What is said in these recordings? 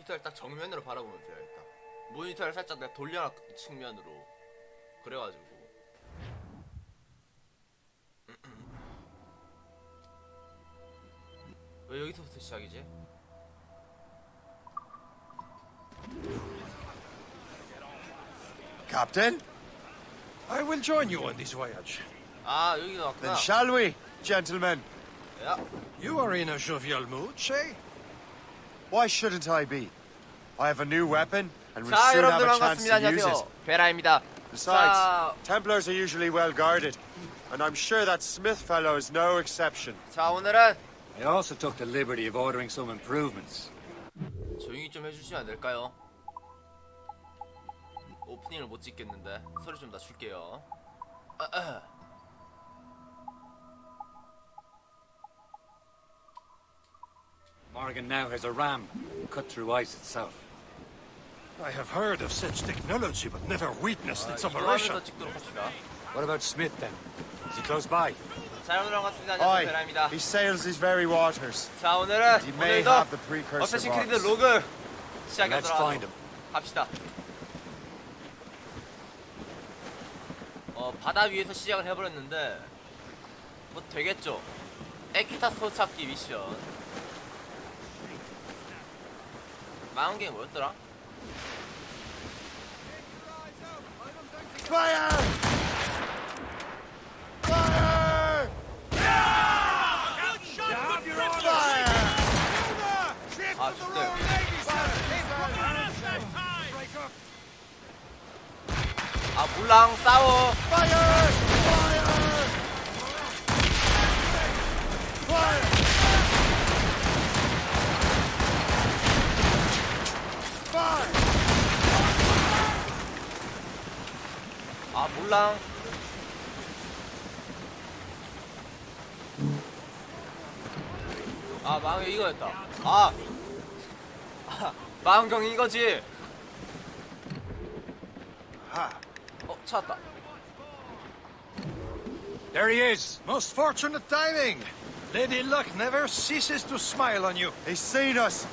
모니터를 딱 정면으로 바라보면 돼요. 일단 모니터를 살짝 내가 돌려놔 측면으로. 그래가지고 왜 여기서부터 시작이지? Captain? I will join you on this voyage. 아 여기가 Then 왔구나. shall we, gentlemen? 야, You are in a jovial mood, Shay? Why shouldn't I be? I have a new weapon, and we'll 자 soon have 여러분들 a chance 반갑습니다. to use it. 안녕하세요. 베라입니다. Besides, 자, Templars are usually well guarded, and I'm sure that Smith fellow is no exception. 자 오늘은 I also took the liberty of ordering some improvements. 조용히 좀 해주시면 안 될까요? 오프닝을 못 찍겠는데 소리 좀 낮출게요. Morgan now has a ram cut through ice itself. I have heard of such technology, but never witnessed its operation. 이동하면서 찍도록 합시다. What about Smith then? Is he close by? 자 여러분들 반갑습니다. 안녕하세요. Aye, 베라입니다. he sails these very waters. 자 오늘은 He may 오늘도 have the precursor 어쌔신크리드 box. 로그 Let's 시작하도록 find him. 합시다. 바다 위에서 시작을 해버렸는데 뭐 되겠죠? 에키타스 찾기 미션. 망한 게 뭐였더라? Fire! Fire! 아 죽대. 아 몰랑 싸워. Fire! Fire! Fire! Fire! 아 몰랑. 아 망해 이거였다. 마음경 이거지. 찾았다. There he is. Most fortunate timing. Lady Luck never ceases to smile on you. He's seen us.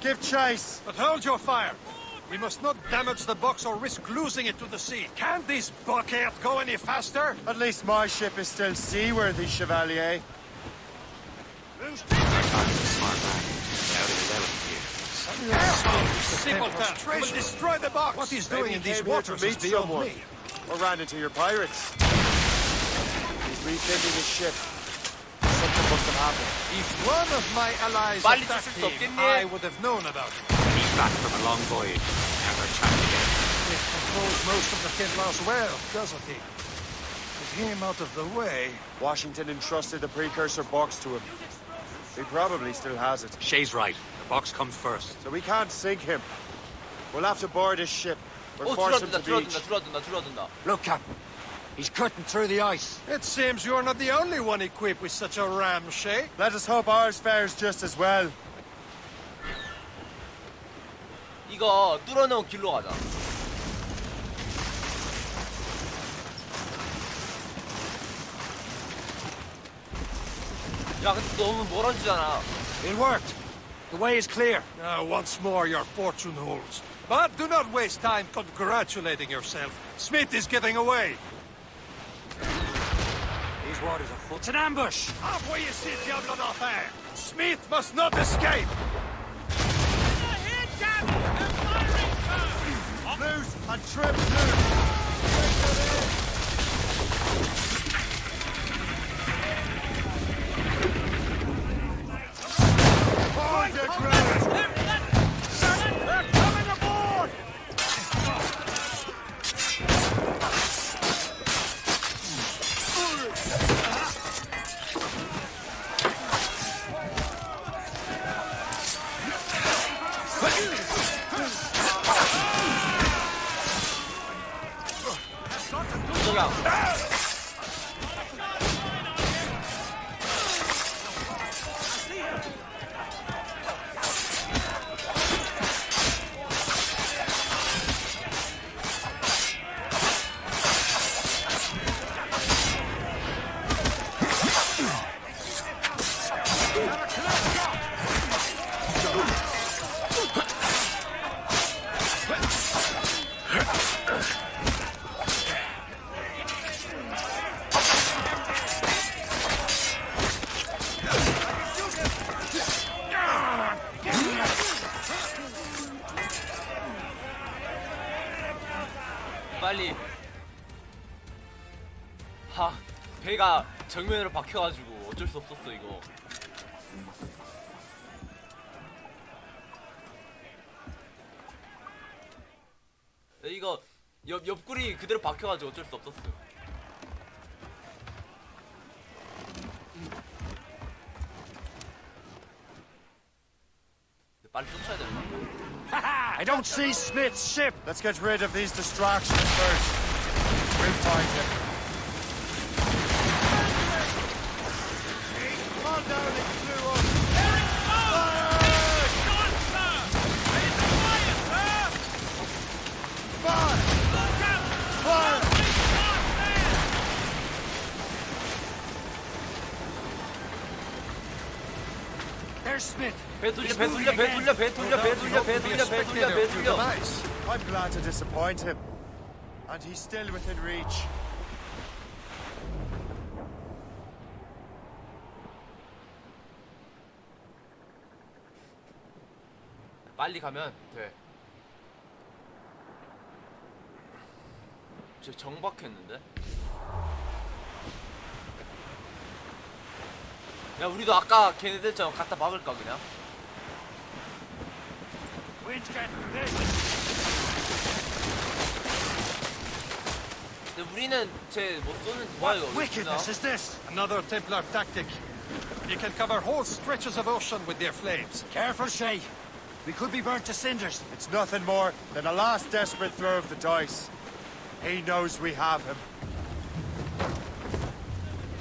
Give chase. But hold your fire. We must not damage the box or risk losing it to the sea. Can't this bucket go any faster? At least my ship is still seaworthy, Chevalier. Simpleton, will destroy the box. What he's doing Maybe in he these came here waters to is meet beyond someone. me. Or ran into your pirates. He's refitting his ship. Something must have happened. If one of my allies 빨리 attacked 쳤을 수 him, 없겠니? I would have known about it. He's back from a long voyage. Never chat again. It controls most of the Templars well, doesn't he? With him out of the way. Washington entrusted the precursor box to him. He probably still has it. Shay's right. The box comes first. So we can't sink him. We'll have to board his ship. Or force him to beach. 줄어든다. Look, Captain. He's cutting through the ice. It seems you're not the only one equipped with such a ram, Shay. Let us hope ours fares just as well. 이거 뚫어놓은 길로 가자. 야 근데 너무 멀어지잖아. It worked. The way is clear. Now, once more, your fortune holds. But do not waste time congratulating yourself. Smith is getting away. These waters are full. It's an ambush. Envoyez ces diables d'enfer. Smith must not escape. Loose and trim loose. Hold your ground. They're coming aboard! 배가 정면으로 박혀가지고 어쩔 수 없었어 이거. 이거 옆구리 그대로 박혀가지고 어쩔 수 없었어. 빨리 쫓아야 되는 거야. I don't see Smith's ship. Let's get rid of these distractions first. We'll find him. Come on down and blew up. Fire! Fire! There's Smith. 배 돌려. Nice. I'm glad to disappoint him. And he's still within reach. 빨리 가면 돼. 저 정박했는데? 야 우리도 아까 걔네들처럼 갖다 막을까 그냥? 근데 우리는 쟤 뭐 쏘는 뭐야 이거? Wickedness is this? Another Templar tactic. You can cover whole stretches of ocean with their flames. Careful, Shay. We could be burnt to cinders. It's nothing more than a last desperate throw of the dice. He knows we have him.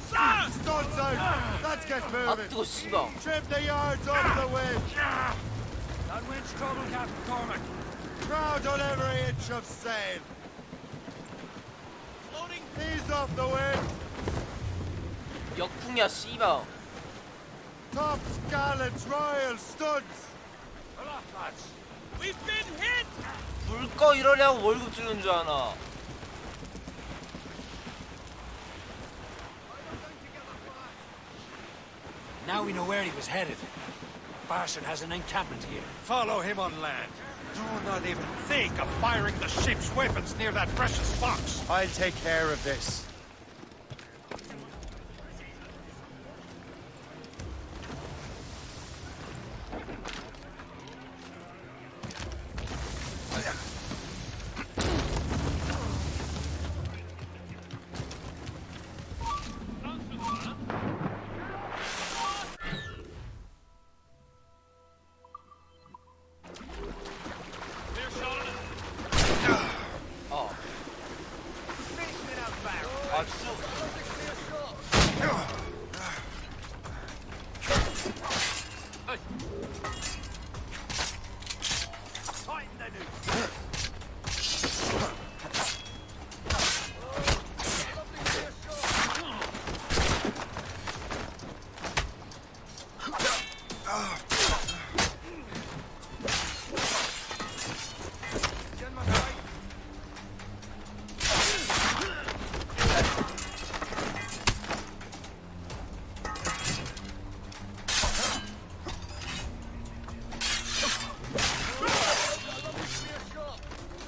Stunts out! Let's get 아 moving. 뜨거 씨발. Trim the yards off the wind. That wind's trouble, Captain Cormac. Crowd on every inch of sail. Ease off the wind. 역풍이야 씨발. Tops, gallants, royals, studs. We've been hit! 불 꺼 이러냐고 월급 주는 줄 아나. Now we know where he was headed. Barson has an encampment here. Follow him on land. Do not even think of firing the ship's weapons near that precious box. I'll take care of this. 아 수.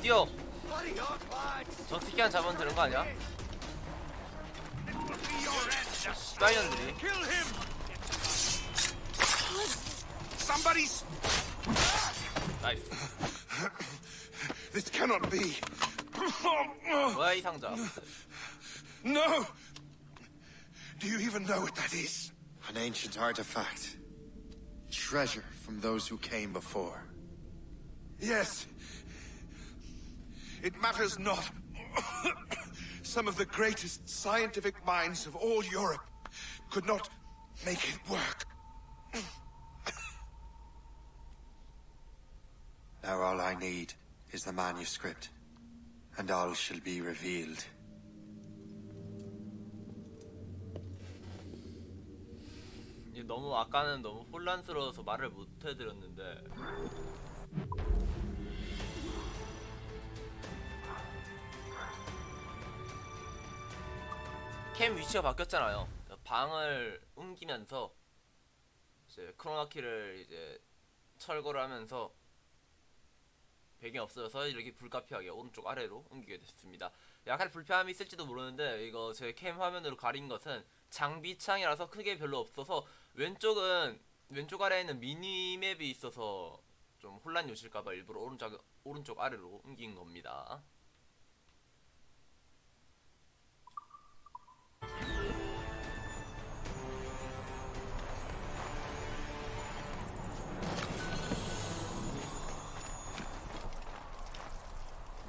뛰어. 저 새끼만 잡으면 되는 거 아니야? 씨발년들이. Somebody's... 나이스. This cannot be. 뭐야 이 상자. No! Do you even know what that is? An ancient artifact. Treasure from those who came before. Yes. It matters not. Some of the greatest scientific minds of all Europe could not make it work. Now all I need is the manuscript, and all shall be revealed. 너무 아까는 너무 혼란스러워서 말을 못 해드렸는데 캠 위치가 바뀌었잖아요. 방을 옮기면서 이제 크로마키를 이제 철거를 하면서 배경이 없어져서 이렇게 불가피하게 오른쪽 아래로 옮기게 됐습니다. 약간 불편함이 있을지도 모르는데 이거 제 캠 화면으로 가린 것은 장비창이라서 크게 별로 없어서 왼쪽 아래에 있는 미니맵이 있어서 좀 혼란이 오실까봐 일부러 오른쪽 아래로 옮긴 겁니다.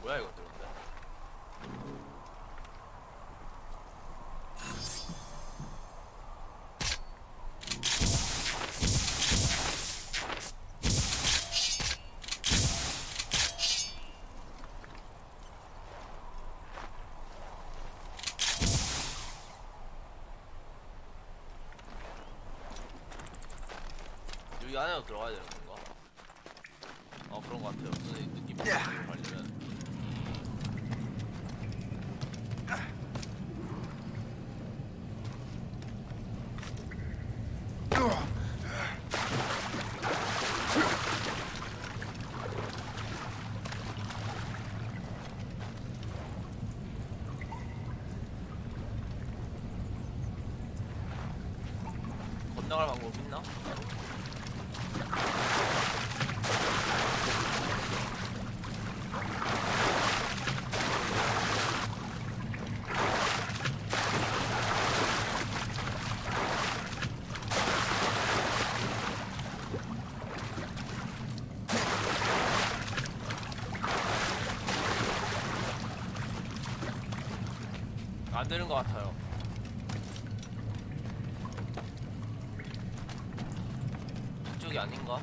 뭐야 이것들 근데? 여기 안으로 들어가야 되는 건가? 그런 것 같아요. 무슨 느낌이 걸리면. 건너갈 방법 있나? 안 되는 것 같아요. 이쪽이 아닌가?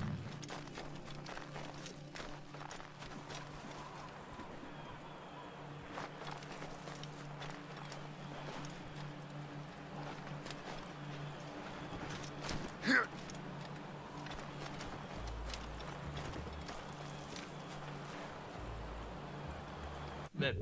맵.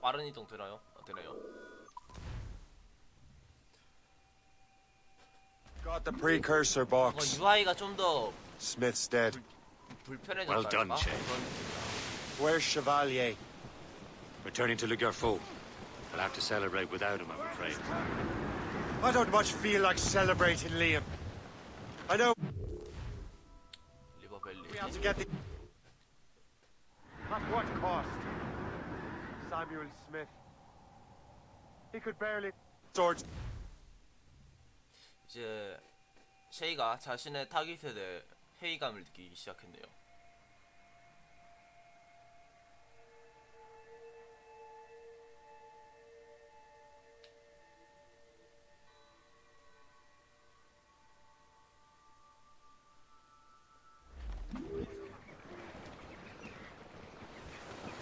빠른 이동 되나요? 되네요. Got the precursor box. UI가 좀 더 Smith's dead. 불편해졌다. Well done, Shay. Where's Chevalier? Returning to Le Garfou. I'll have to celebrate without him, I'm afraid. I don't much feel like celebrating Liam. I know 리버밸리. we have to get the... At what cost? Samuel Smith. He could barely... Swords. 이제 쉐이가 자신의 타깃에 대해 회의감을 느끼기 시작했네요.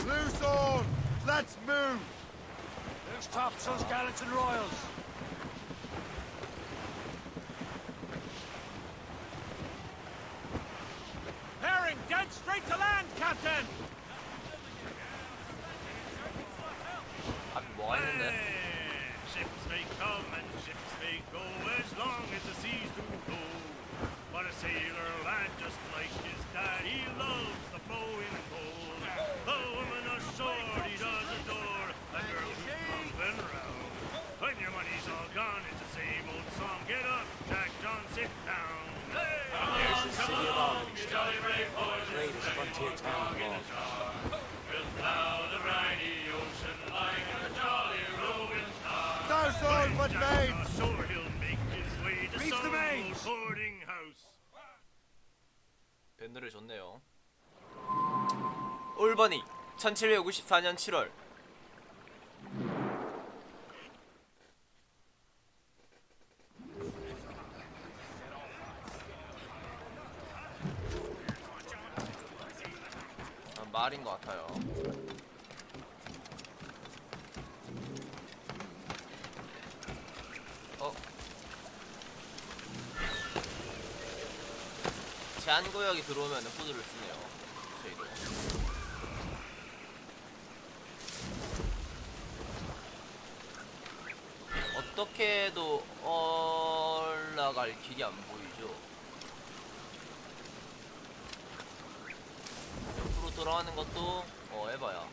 Loose all! Let's move! Who's tops those gallants and royals? Bearing dead straight to land, Captain! 앞이 뭐가 있는데? Ships may come and ships may go as long as the seas do go. But a sailor lad just like his dad, he loves the flowing gold. The woman ashore he does adore, the girl who's pumping round. When your money's all gone, it's the same old song. Get up, Jack John, sit down. Hey, There's the city of Albany, you jolly brave boys, greatest frontier town of all. we'll plow the briny ocean like a jolly rolling star. Douse all but made! Ashore he'll make his way to Reef the some mains! old boarding house. 밴드를 줬네요. 올버니 1754년 7월. 말인 것 같아요. 제한 구역이 들어오면 후드를 쓰네요. 저희도. 어떻게 해도 올라갈 길이 안 보이죠. 옆으로 돌아가는 것도 해봐야.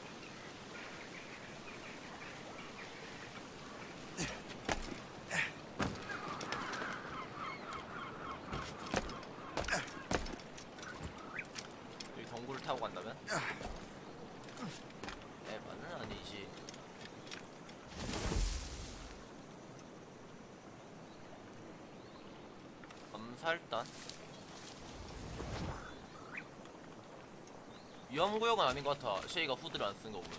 여기 덩굴을 타고 간다면? 에바는 아니지. 암살단? 위험구역은 아닌 것 같아. 쉐이가 후드를 안 쓴 거 보면.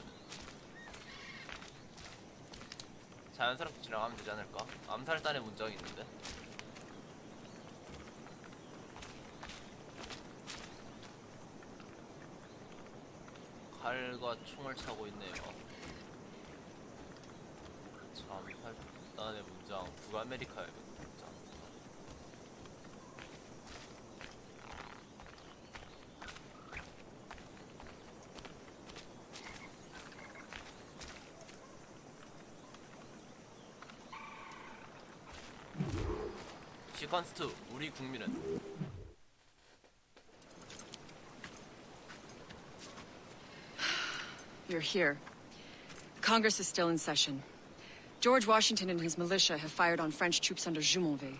자연스럽게 지나가면 되지 않을까? 암살단에 문장이 있는데. 칼과 총을 차고 있네요. 암살단의 문장, 북아메리카의 문장. 시퀀스 2, 우리 국민은. You're here. Congress is still in session. George Washington and his militia have fired on French troops under Jumonville.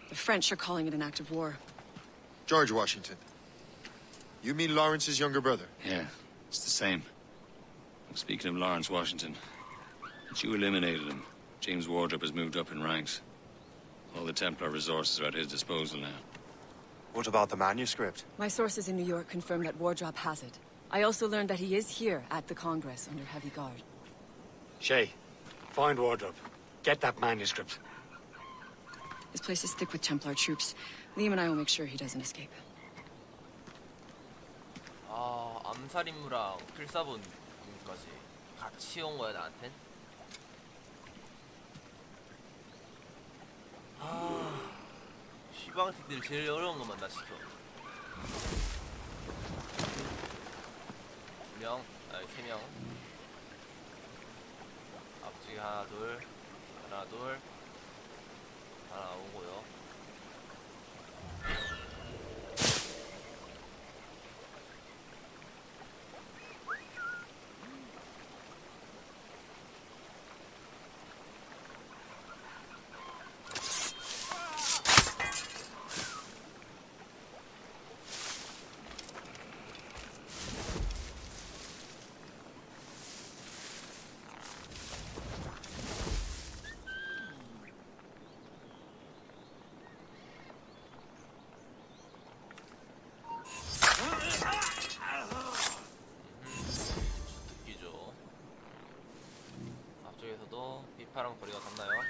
The French are calling it an act of war. George Washington. You mean Lawrence's younger brother? Yeah, it's the same. Speaking of Lawrence Washington, since you eliminated him, James Wardrop has moved up in ranks. All the Templar resources are at his disposal now. What about the manuscript? My sources in New York confirm that Wardrop has it. I also learned that he is here at the Congress under heavy guard. Shay, find Wardrop. Get that manuscript. This place is thick with Templar troops. Liam and I will make sure he doesn't escape. 아, 암살 임무랑 필사본 임무까지 같이 온 거야 나한텐? 아, 시방새들 제일 어려운 것만 나 시켜. 2명, 아니 3명. 앞쪽에 하나 둘, 하나 둘, 하나 오고요. 주특기죠. 앞쪽에서도 비파랑 거리가 닿나요?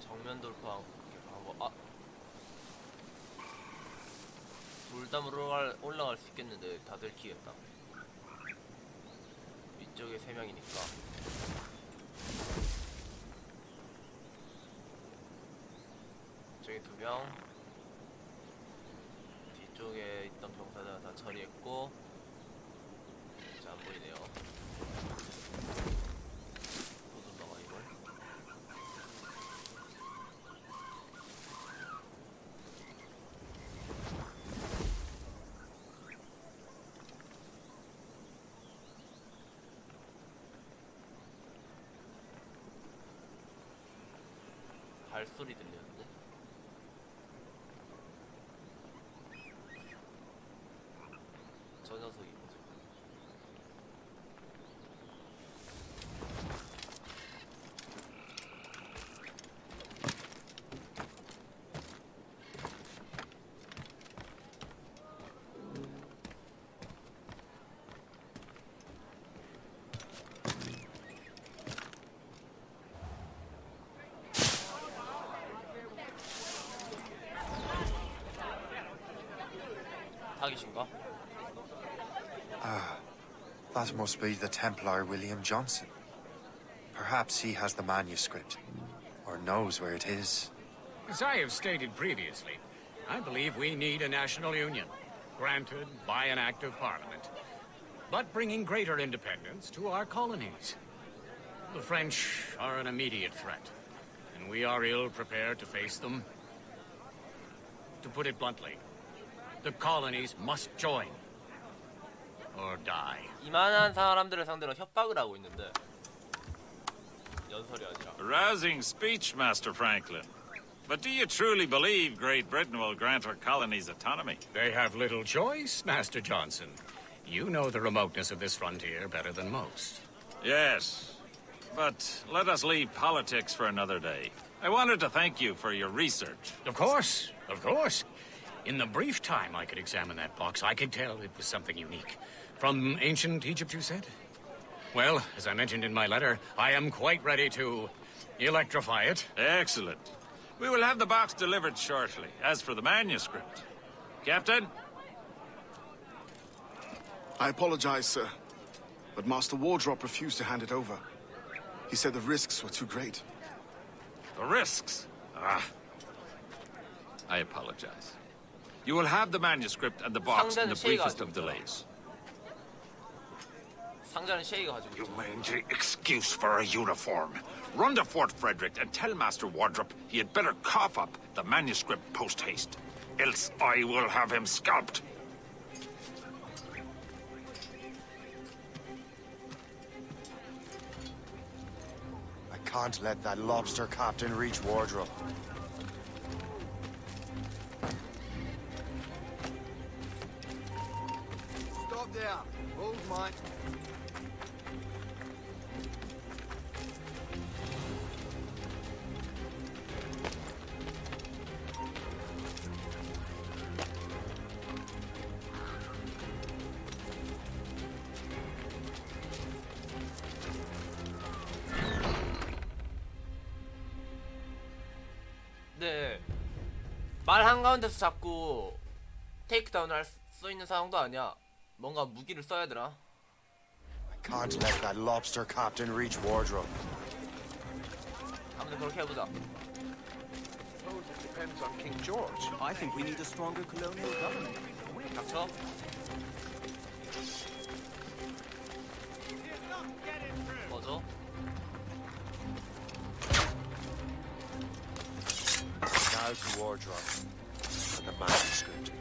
정면 돌파 방법. 둘 다 올라갈 수 있겠는데 다 들키겠다. 위쪽에 3명이니까. 이쪽에 2명. 뒤쪽에 있던 병사들 다 처리했고. 자, 안 보이네요. 또 돌아가 이걸. 발소리 들리는데? 저 녀석이 뭐지? 분이신가? That must be the Templar William Johnson. Perhaps he has the manuscript, or knows where it is. As I have stated previously, I believe we need a national union, granted by an act of parliament, but bringing greater independence to our colonies. The French are an immediate threat, and we are ill prepared to face them. To put it bluntly, the colonies must join, or die. 이만한 사람들을 상대로 협박을 하고 있는데 연설이 아니라. A rousing speech, Master Franklin. But do you truly believe Great Britain will grant our colonies autonomy? They have little choice, Master Johnson. You know the remoteness of this frontier better than most. Yes. But let us leave politics for another day. I wanted to thank you for your research. Of course, of course. In the brief time I could examine that box, I could tell it was something unique. From ancient Egypt, you said? Well, as I mentioned in my letter, I am quite ready to electrify it. Excellent. We will have the box delivered shortly. As for the manuscript, Captain? I apologize, sir, but Master Wardrop refused to hand it over. He said the risks were too great. The risks? I apologize. You will have the manuscript and the box in the briefest of delays. 상자는 쉐이가 가지고 You 있죠. mangy excuse for a uniform. Run to Fort Frederick and tell Master Wardrop he had better cough up the manuscript post-haste. Else I will have him scalped. I can't let that lobster captain reach Wardrobe. Stop there. Hold mine. 네. 말 한가운데서 자꾸 테이크다운을 할 수 있는 상황도 아니야. 뭔가 무기를 써야 되나? I can't let that lobster captain reach Wardrobe. 아무튼 그렇게 해보자. Suppose it depends on King George. I think we need a stronger colonial government. 닥쳐. 뭐죠? Now to Wardrobe. And the manuscript.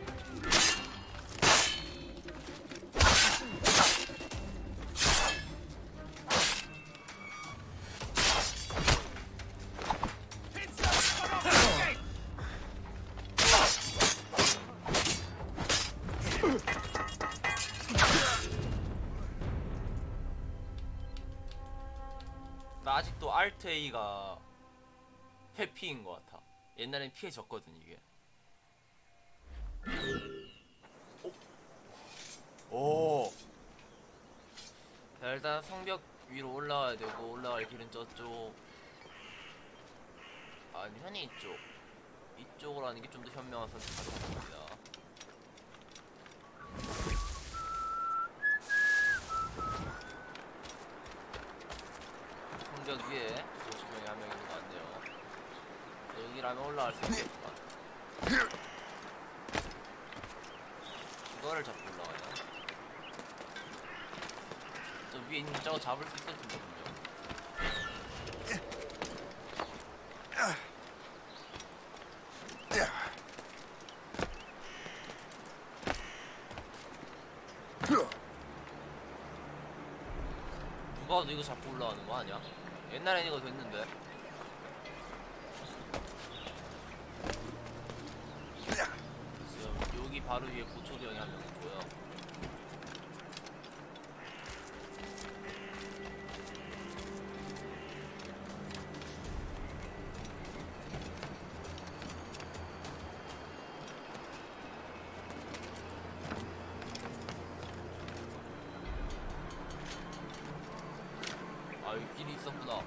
나 아직도 Alt A가 회피인 것 같아. 옛날엔 피해졌거든 이게. 오. 자, 일단 성벽 위로 올라와야 되고 올라갈 길은 저쪽. 아니면 이쪽. 이쪽으로 하는 게 좀 더 현명한 선택인 것 같습니다. 성벽 위에 조수병이 한 명 있는 것 같네요. 여기라면 올라갈 수 있겠구만. 이거를 잡고 올라가야 저 위에 있는 저거 잡을 수 있을 텐데 분명. 누가 봐도 이거 잡고 올라가는 거 아니야? 옛날엔 이거 됐는데. 지금 여기 바로 위에 고초대형이 한 명 있고요. 아, 여기 길이 있었구나.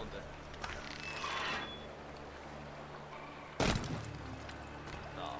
사운드. 자.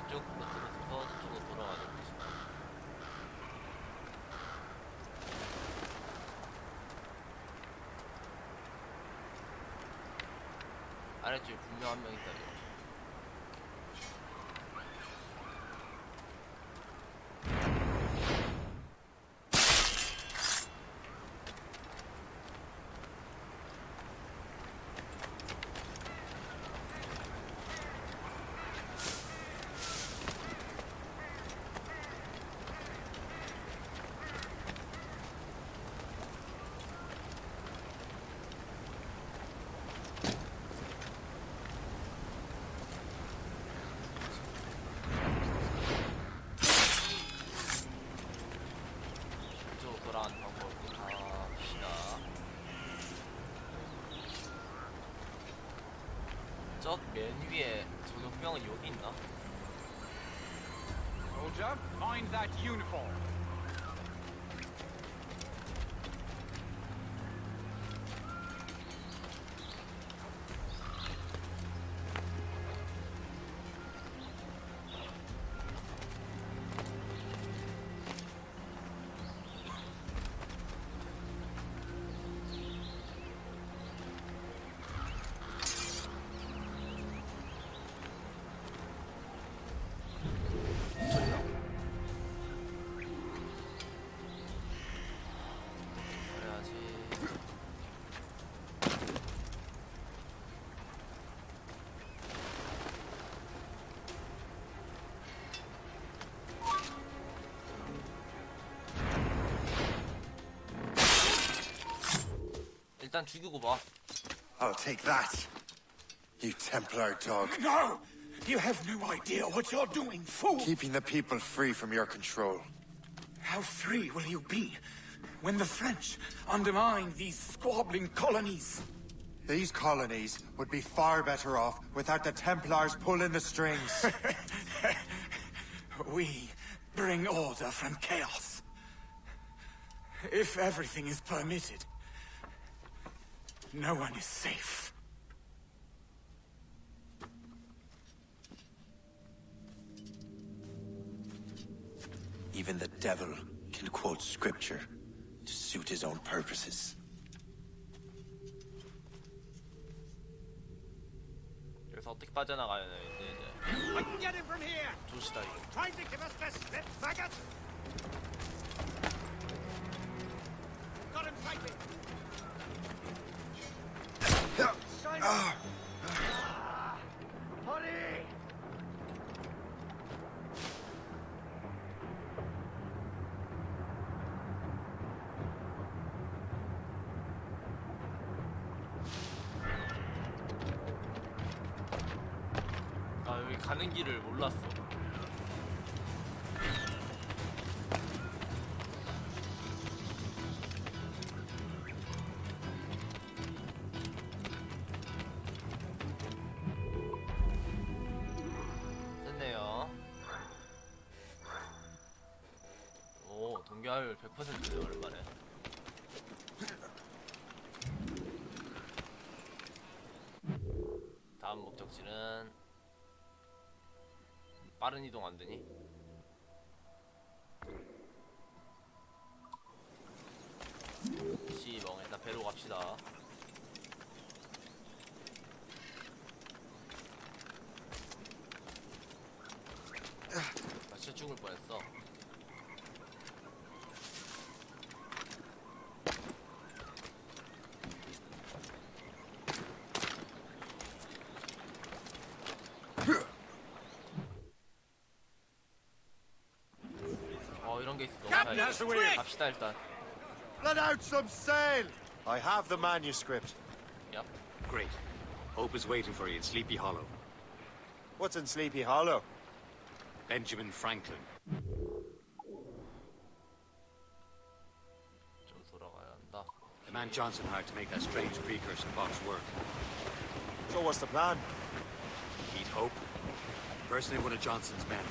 이쪽으로 들어서서 저쪽으로 돌아가도록 하겠습니다. 아래쪽에 분명 한 명 있다 이거. 이쪽으로 돌아가는 방법으로 갑시다. 저 맨 위에 전용병은 여기 있나? Soldier, find that uniform. 그래야지. 일단 죽이고 봐. I'll take that. You Templar dog. No! You have no idea what you're doing, fool! Keeping the people free from your control. How free will you be when the French undermine these squabbling colonies? These colonies would be far better off without the Templars pulling the strings. We bring order from chaos. If everything is permitted, no one is safe. Even the devil can quote scripture to suit his own purposes. 여기서 어떻게 빠져나가야 되는데 이제. I can get him from here! 조시다 이거. Trying to give us the slip, faggot! Got him sighted! Shine Hurry! 아 여기 가는 길을 몰랐어. 됐네요. 오 동결 100%네 오랜만에. 다음 목적지는 빠른 이동 안 되니? 시멍 일단 배로 갑시다. 나 진짜 죽을 뻔했어. 게 있어. 너무 갑시다 일단. Let out some sail! I have the manuscript. Yep. Great. Hope is waiting for you in Sleepy Hollow. What's in Sleepy Hollow? Benjamin Franklin. 좀 돌아가야 한다. The man Johnson hired to make that strange precursor box work. So what's the plan? Meet Hope. Personate one of Johnson's men.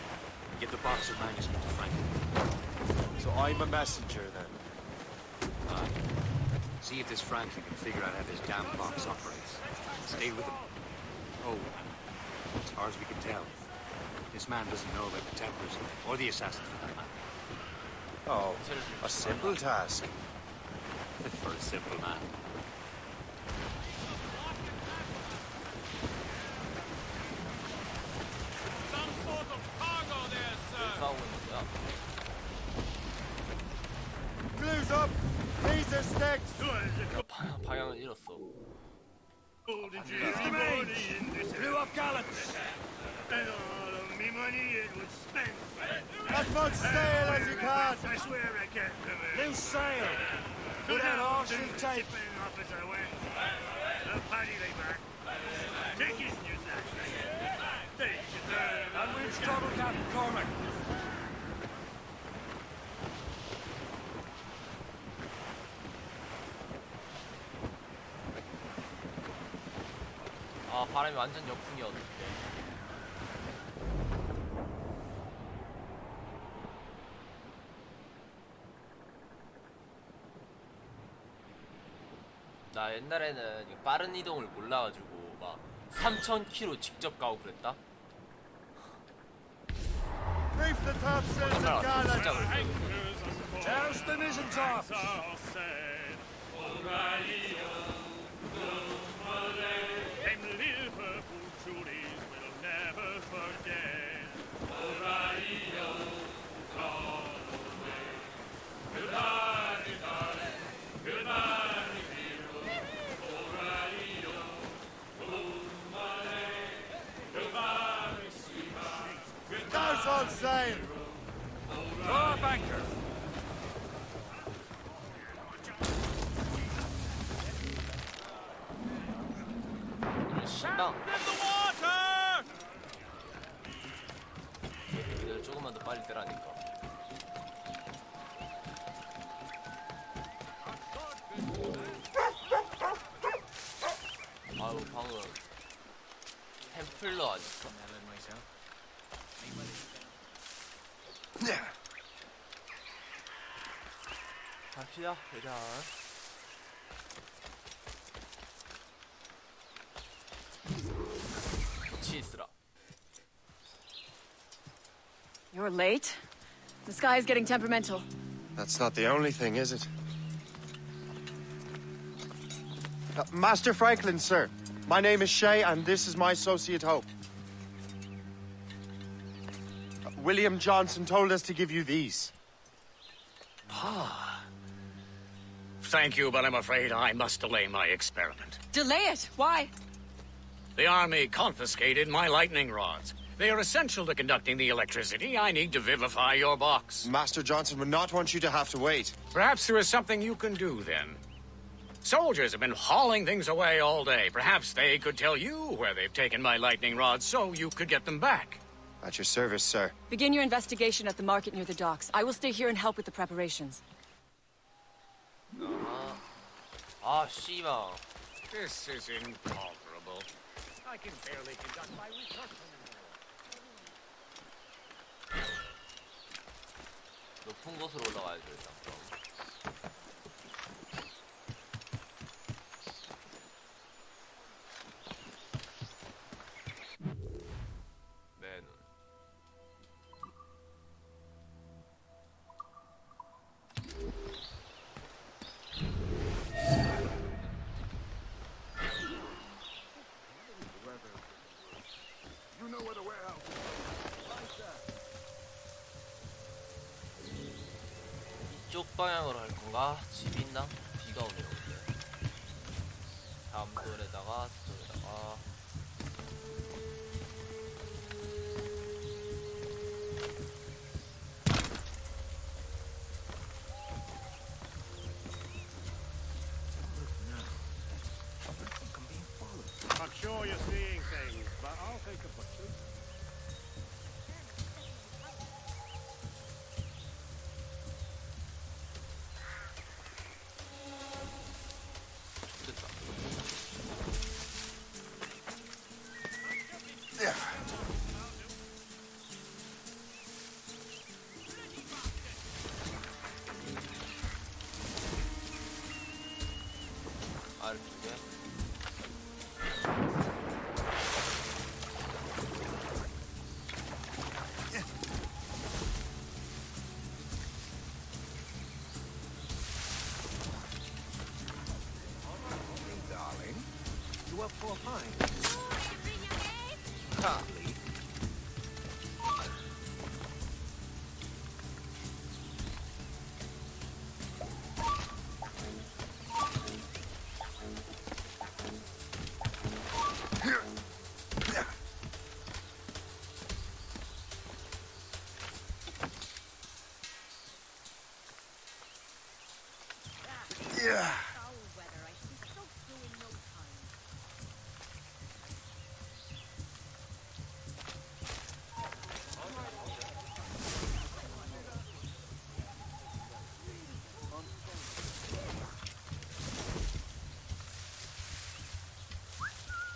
Give the box of manuscript to Franklin. So I'm a messenger then. See if this Franklin can figure out how this damn box operates. Stay with him. Oh, as far as we can tell, this man doesn't know about the Templars or the assassins for that matter. Oh, a simple task. For a simple man. Some sort of cargo there, sir. 싸우고 있는 거야. Blues up! These are sticks! 방향을 잃었어. Blew up gallants. And all of me money it was spent. As much sail as you can! I swear I can't remember. Loose sail! Put out ocean tape! Officer went. A party they back. Take his news Take your turn. And which trouble, Captain Cormac? 아 바람이 완전 역풍이야 어떡해. 나 옛날에는 이 빠른 이동을 몰라가지고 막 3,000km 직접 가고 그랬다. Reef the topsails and 진짜 gallants! 그랬어. Douse the mizzentops! Them Liverpool touries will never forget. O'Reilly, gone away. Goodbye, darling. Goodbye, hero. O'Reilly, goodbye, sweetheart. Douse all sail! Draw up anchor. 신당. In the water! 얘들 조금만 더 빨리 때라니까. 아유 방금 템플러 아니었어? 갑시다 일단. 치스라. You're late? The sky is getting temperamental. That's not the only thing, is it? Master Franklin, sir. My name is Shay, and this is my associate Hope. William Johnson told us to give you these. Thank you, but I'm afraid I must delay my experiment. Delay it! Why? The army confiscated my lightning rods. They are essential to conducting the electricity I need to vivify your box. Master Johnson would not want you to have to wait. Perhaps there is something you can do then. Soldiers have been hauling things away all day. Perhaps they could tell you where they've taken my lightning rods so you could get them back. At your service, sir. Begin your investigation at the market near the docks. I will stay here and help with the preparations. 아 씨발. This is intolerable. I can barely conduct my research anymore. 높은 곳으로 올라가야죠 일단 그럼. 네 눈. You know where the warehouse is. 이쪽 방향으로 할 건가? 집이 있나? 비가 오네요 근데. 다음 돌에다가 저쪽에다가. sure you're seeing things, but I'll take a butcher. 됐다. 아래쪽에. Darling, you up for a pint? 하.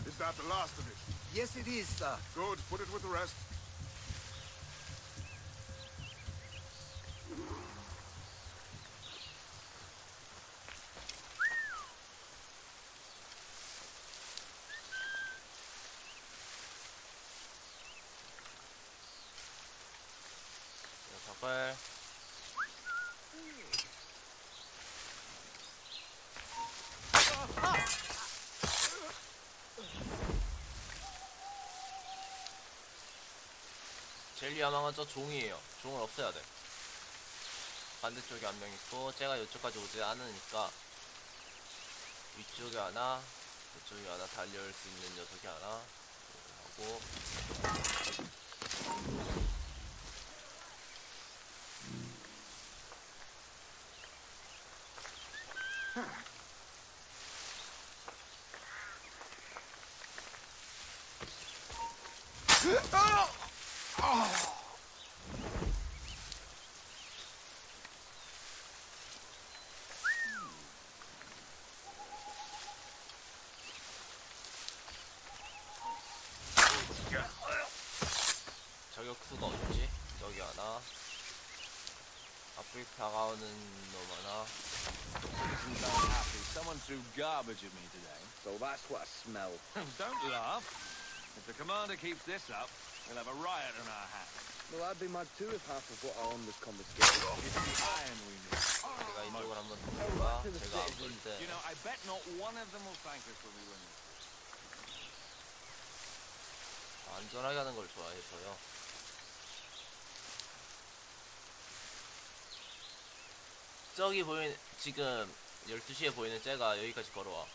Is that the last of it? Yes, it is, sir. Good. Put it with the rest. 녀석을. 제일 위험한 건 저 종이에요. 종을 없애야 돼. 반대쪽에 한 명 있고, 제가 이쪽까지 오지 않으니까 위쪽에 하나, 이쪽에 하나 달려올 수 있는 녀석이 하나 하고. 저격수가 어딨지? 저기 하나. 앞으로 다가오는 놈 하나. Isn't that happy? Someone threw garbage at me today. So that's what I smell. Don't laugh. If the commander keeps this up, we'll have a riot on our hands. Well, I'd be mad too if half of what I own was confiscated. It's the iron we need. 제가 이쪽을 한번 돌까? 제가 안 보는데. You know, I bet not one of them will thank us when we win. 안전하게 하는 걸 좋아해서요. 저기 보이는, 지금 12시에 보이는 쟤가 여기까지 걸어와.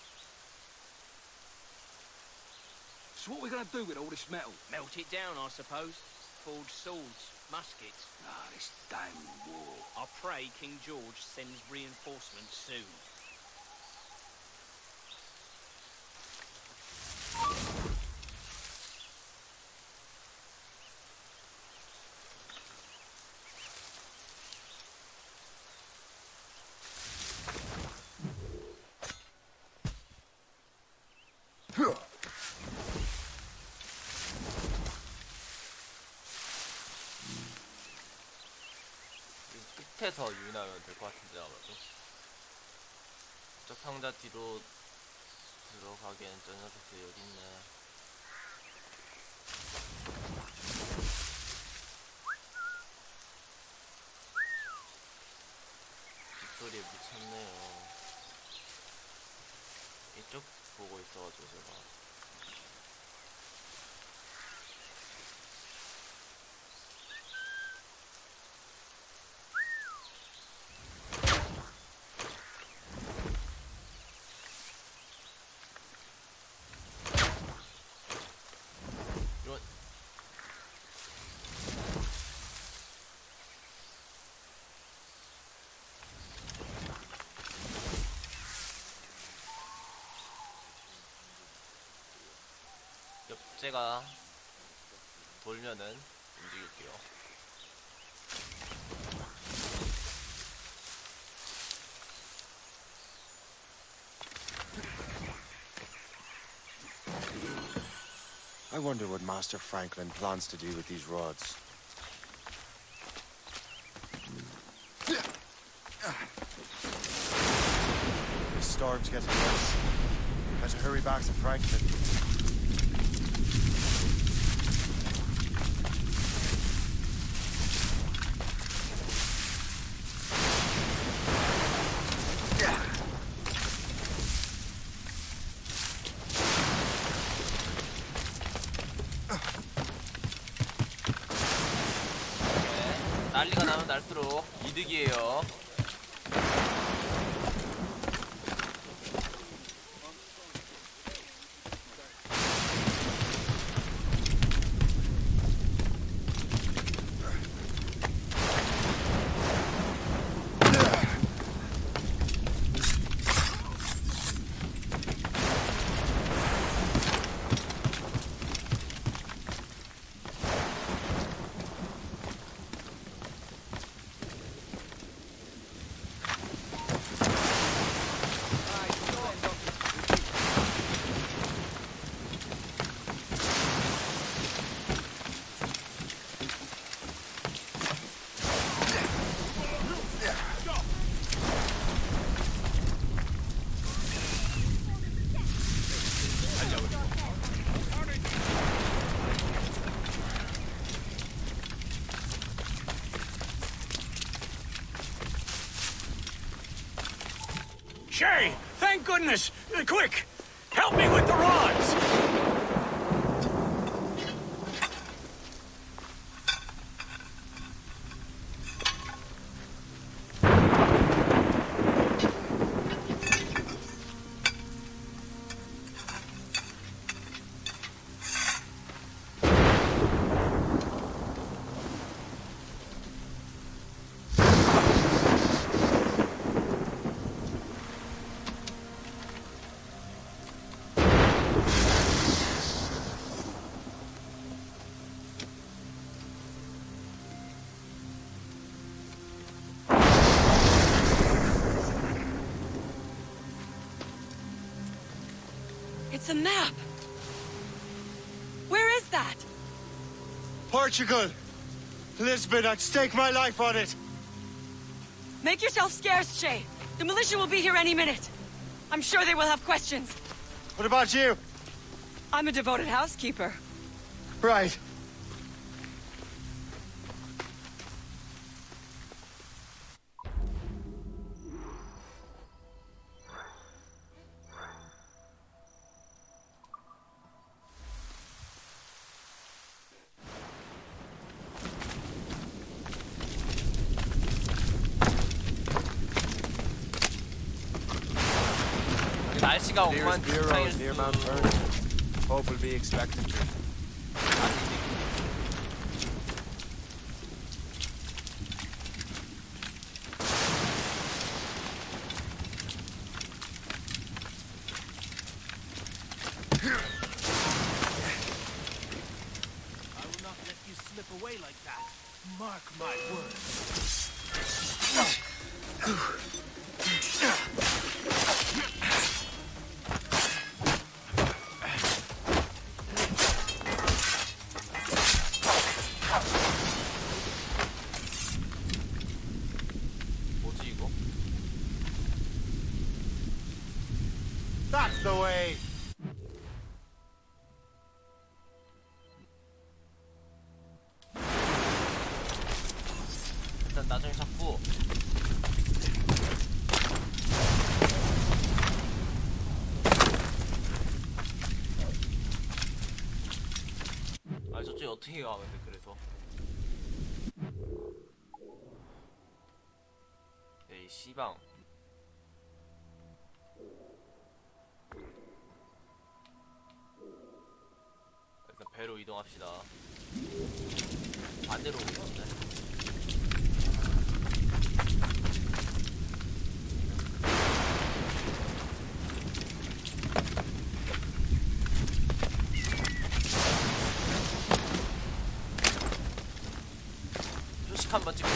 So what are we gonna do with all this metal? Melt it down, I suppose. Forge swords, muskets. Ah, this damn war. I pray King George sends reinforcements soon. 끝에서 유인하면 될 것 같은데 아마도. 저 상자 뒤로 들어가기엔 저 녀석들 여기 있네. 빗소리에 미쳤네요. 이쪽 보고 있어가지고 제가. 납제가 돌면은 움직일게요. I wonder what Master Franklin plans to do with these rods. The storm's getting worse. Better hurry back to Franklin. 난리가 나면 날수록 이득이에요. Shay, thank goodness. Quick, help me with the rods. It's a map. Where is that? Portugal! Lisbon, I'd stake my life on it! Make yourself scarce, Shay. The militia will be here any minute. I'm sure they will have questions. What about you? I'm a devoted housekeeper. Right. 날씨가 Nearest bureau is near Mount Vernon. Hope will be expectant. I will not let you slip away like that. Mark my words. 뭐지 이거? That's the way! 일단 나중에 잡고 아 저쪽에 어떻게 가 근데 그래서 에이 씨방 일단 배로 이동합시다. 반대로 오고 있는데 음식 한번 찍고.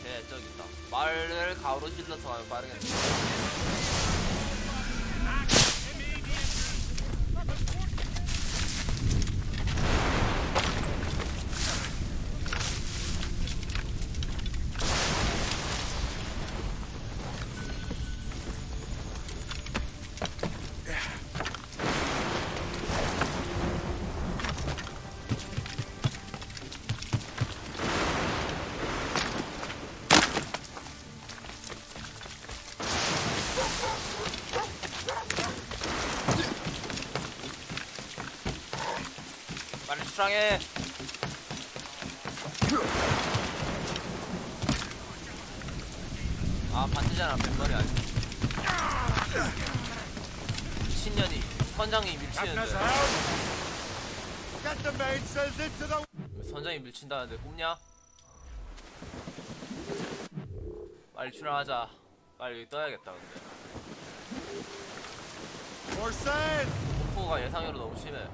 네, 저기 있다. 말을 가로로 찔러서 가면 빠르겠네. 빨리 수상해. 아, 반대잖아. 뱃머리 아니야. 미친년이 선장이 밀치는데. Get the mainsails into the... 선장이 밀친다는데 꼽냐? 빨리 출항하자. 빨리 여기 떠야겠다. 근데 More sail! 폭포가 예상외로 너무 심해.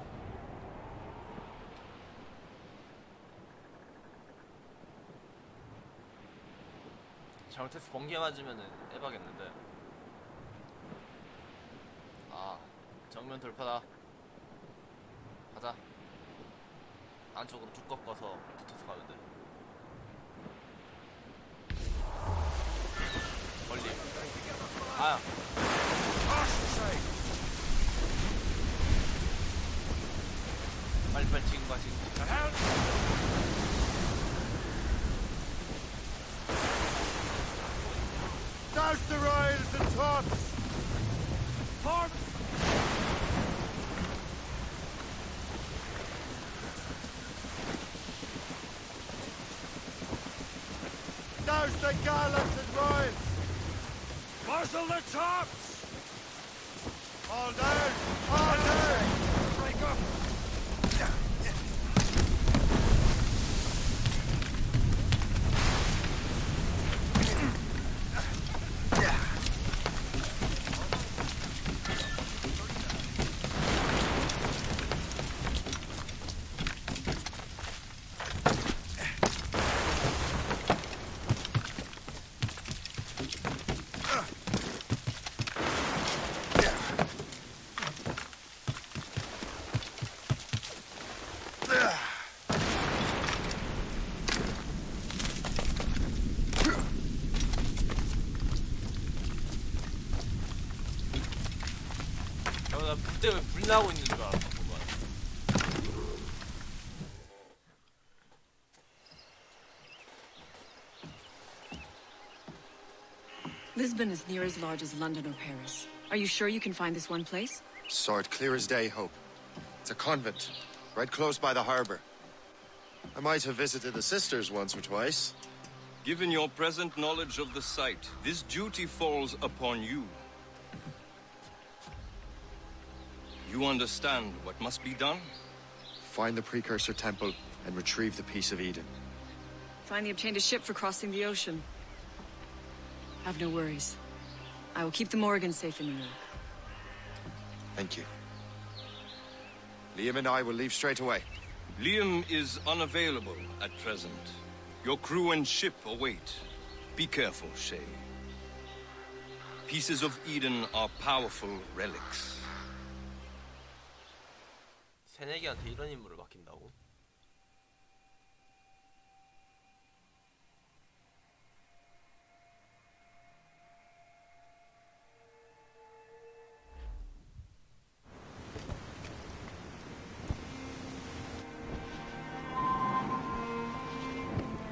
잘못해서 번개 맞으면은 에바겠는데. 아, 정면 돌파다. 가자. 안쪽으로 쭉 꺾어서 붙어서 가면 돼. 멀리. 아, 빨리 지금 가 지금. Douse the royals and tops! Port! Douse the gallants and royals! Muzzle the tops! All down! All down! Break up! 나 불 때문에 불 나고 있는 줄 알았어. 정말. Lisbon is near as large as London or Paris. Are you sure you can find this one place? Saw it clear as day, Hope. It's a convent, right close by the harbor. I might have visited the sisters once or twice. Given your present knowledge of the site, this duty falls upon you. You understand what must be done? Find the precursor temple and retrieve the Piece of Eden. Finally obtained a ship for crossing the ocean. Have no worries. I will keep the Morgans safe in New York. Thank you. Liam and I will leave straight away. Liam is unavailable at present. Your crew and ship await. Be careful, Shay. Pieces of Eden are powerful relics. 새내기한테 이런 임무를 맡긴다고?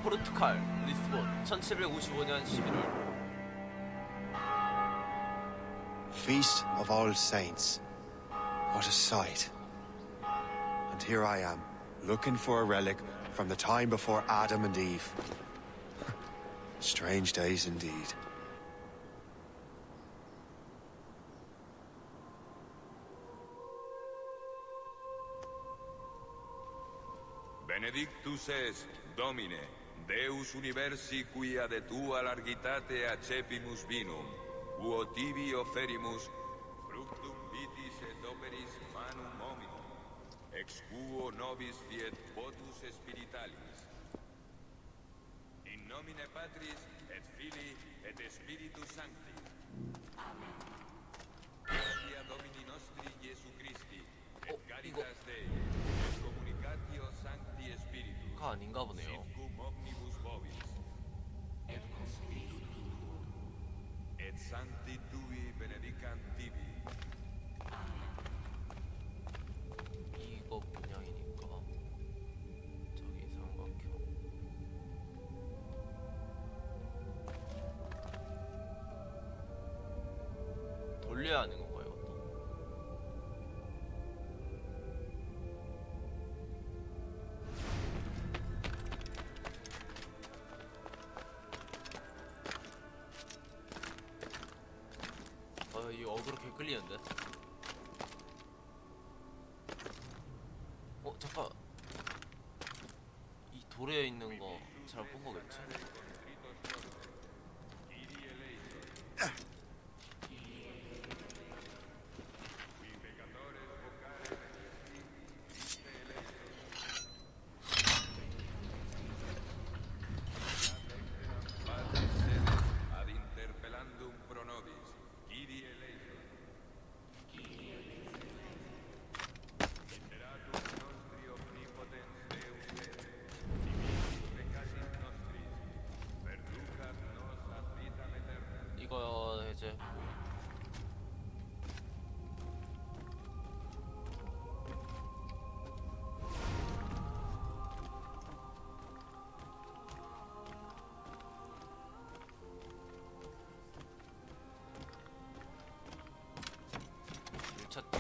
포르투갈, 리스본, 1755년 11월. Feast of All Saints. What a sight. And here I am, looking for a relic from the time before Adam and Eve. Strange days indeed. Benedictus est, Domine, Deus universi quia de tua largitate accepimus vinum, uo tibi offerimus, fructum vitis et operis manum hominum, ex quo nobis fiet votus spiritualis. In nomine Patris et Filii et Spiritus Sancti. Amen. Gratia Domini nostri Iesu Christi, et caritas Dei, et communicatio Sancti Spiritus. 가 아닌가 보네요. Cum omnibus vobis. Et conspiritu tuo. Et sancti tui benedicat tibi. 이거 문양이니까 저기 삼각형. 돌려야 하는 건가요, 이것도? 이 어그로 개 끌리는데? 잠깐. 이 돌에 있는 거 잘 본 거겠지? Ad interpellandum pro nobis, Kyrie eleison. Iteratum nostri omnipotens Deus et, diminis peccatis nostris, perducat nos ad vitam aeterna. 이거 이제 찾기.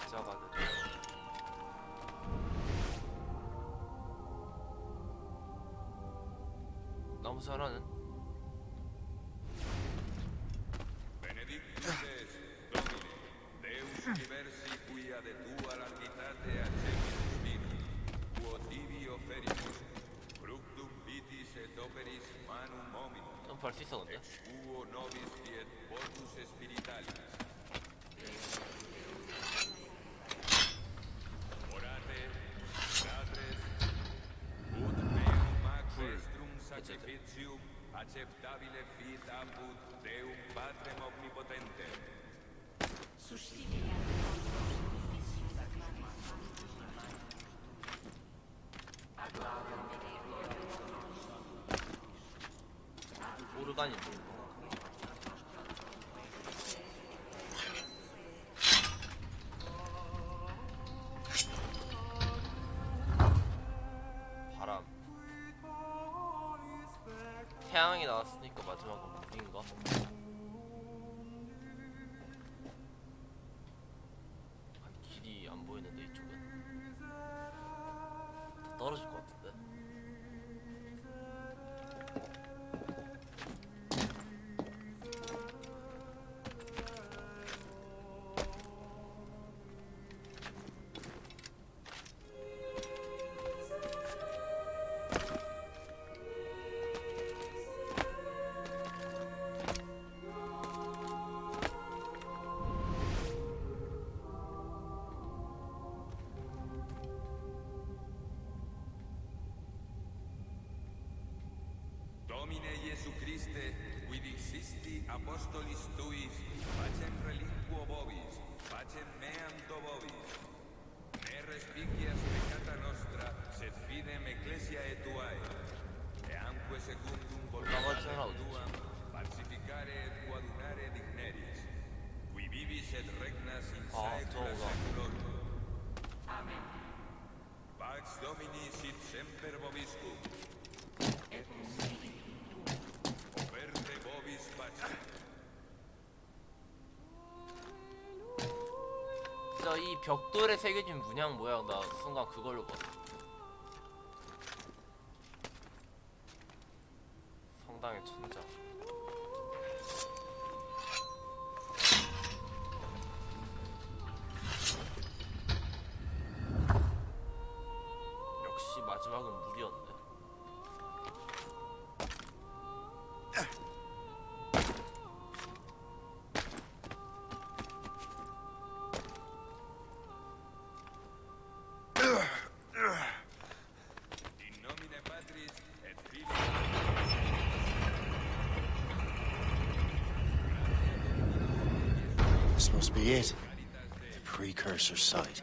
십자가는 너무 잘하는. Benedictus es, Domine, Deus universi quia de tua largitate accepimus vinum, quo tibi offerimus, fructum vitis et operis manum hominum, 점프할 수 있어 근데? ex quo nobis fiet votus spiritualis. Orate, fratres, ut meum mac vestrum sacrificium acceptabile fit apud Deum Patrem omnipotentem. 오르간인데 이거. 바람. 태양이 나왔으니까 마지막은 물인가? 약간 길이 안 보이는데 이쪽은 다 떨어질 것 같은데. Domine Iesu Christe, quid existi apostolis tuis, pacem reliquo vobis, pacem meam to vobis. Ne respicias peccata nostra, sed fidem ecclesiae tuae. Eamque secundum voluntatem tuam, pacificare et coadunare digneris, qui vivis et regnas in saecula saeculorum. Amen. Pax Domini sit semper vobiscum. Operte vobis pacem. 먼저 이 벽돌에 새겨진 문양 모양 나 순간 그걸로 봤어. 성당의 천장. 역시 마지막은 물이었네. This must be it. The precursor site.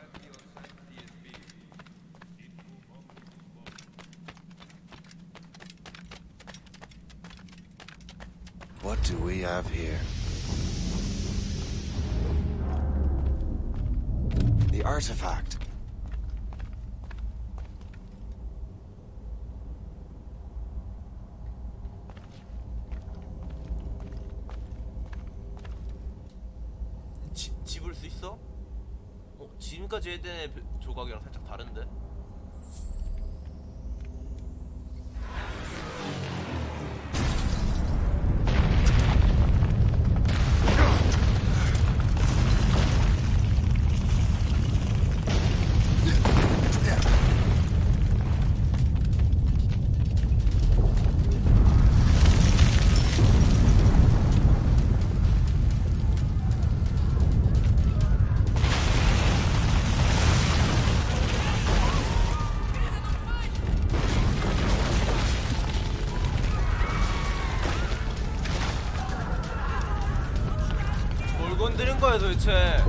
What do we have here? The artifact. 집을 수 있어? 지금까지 에덴의 조각이랑 살짝 다른데? 뭘 건드린 거야 도대체?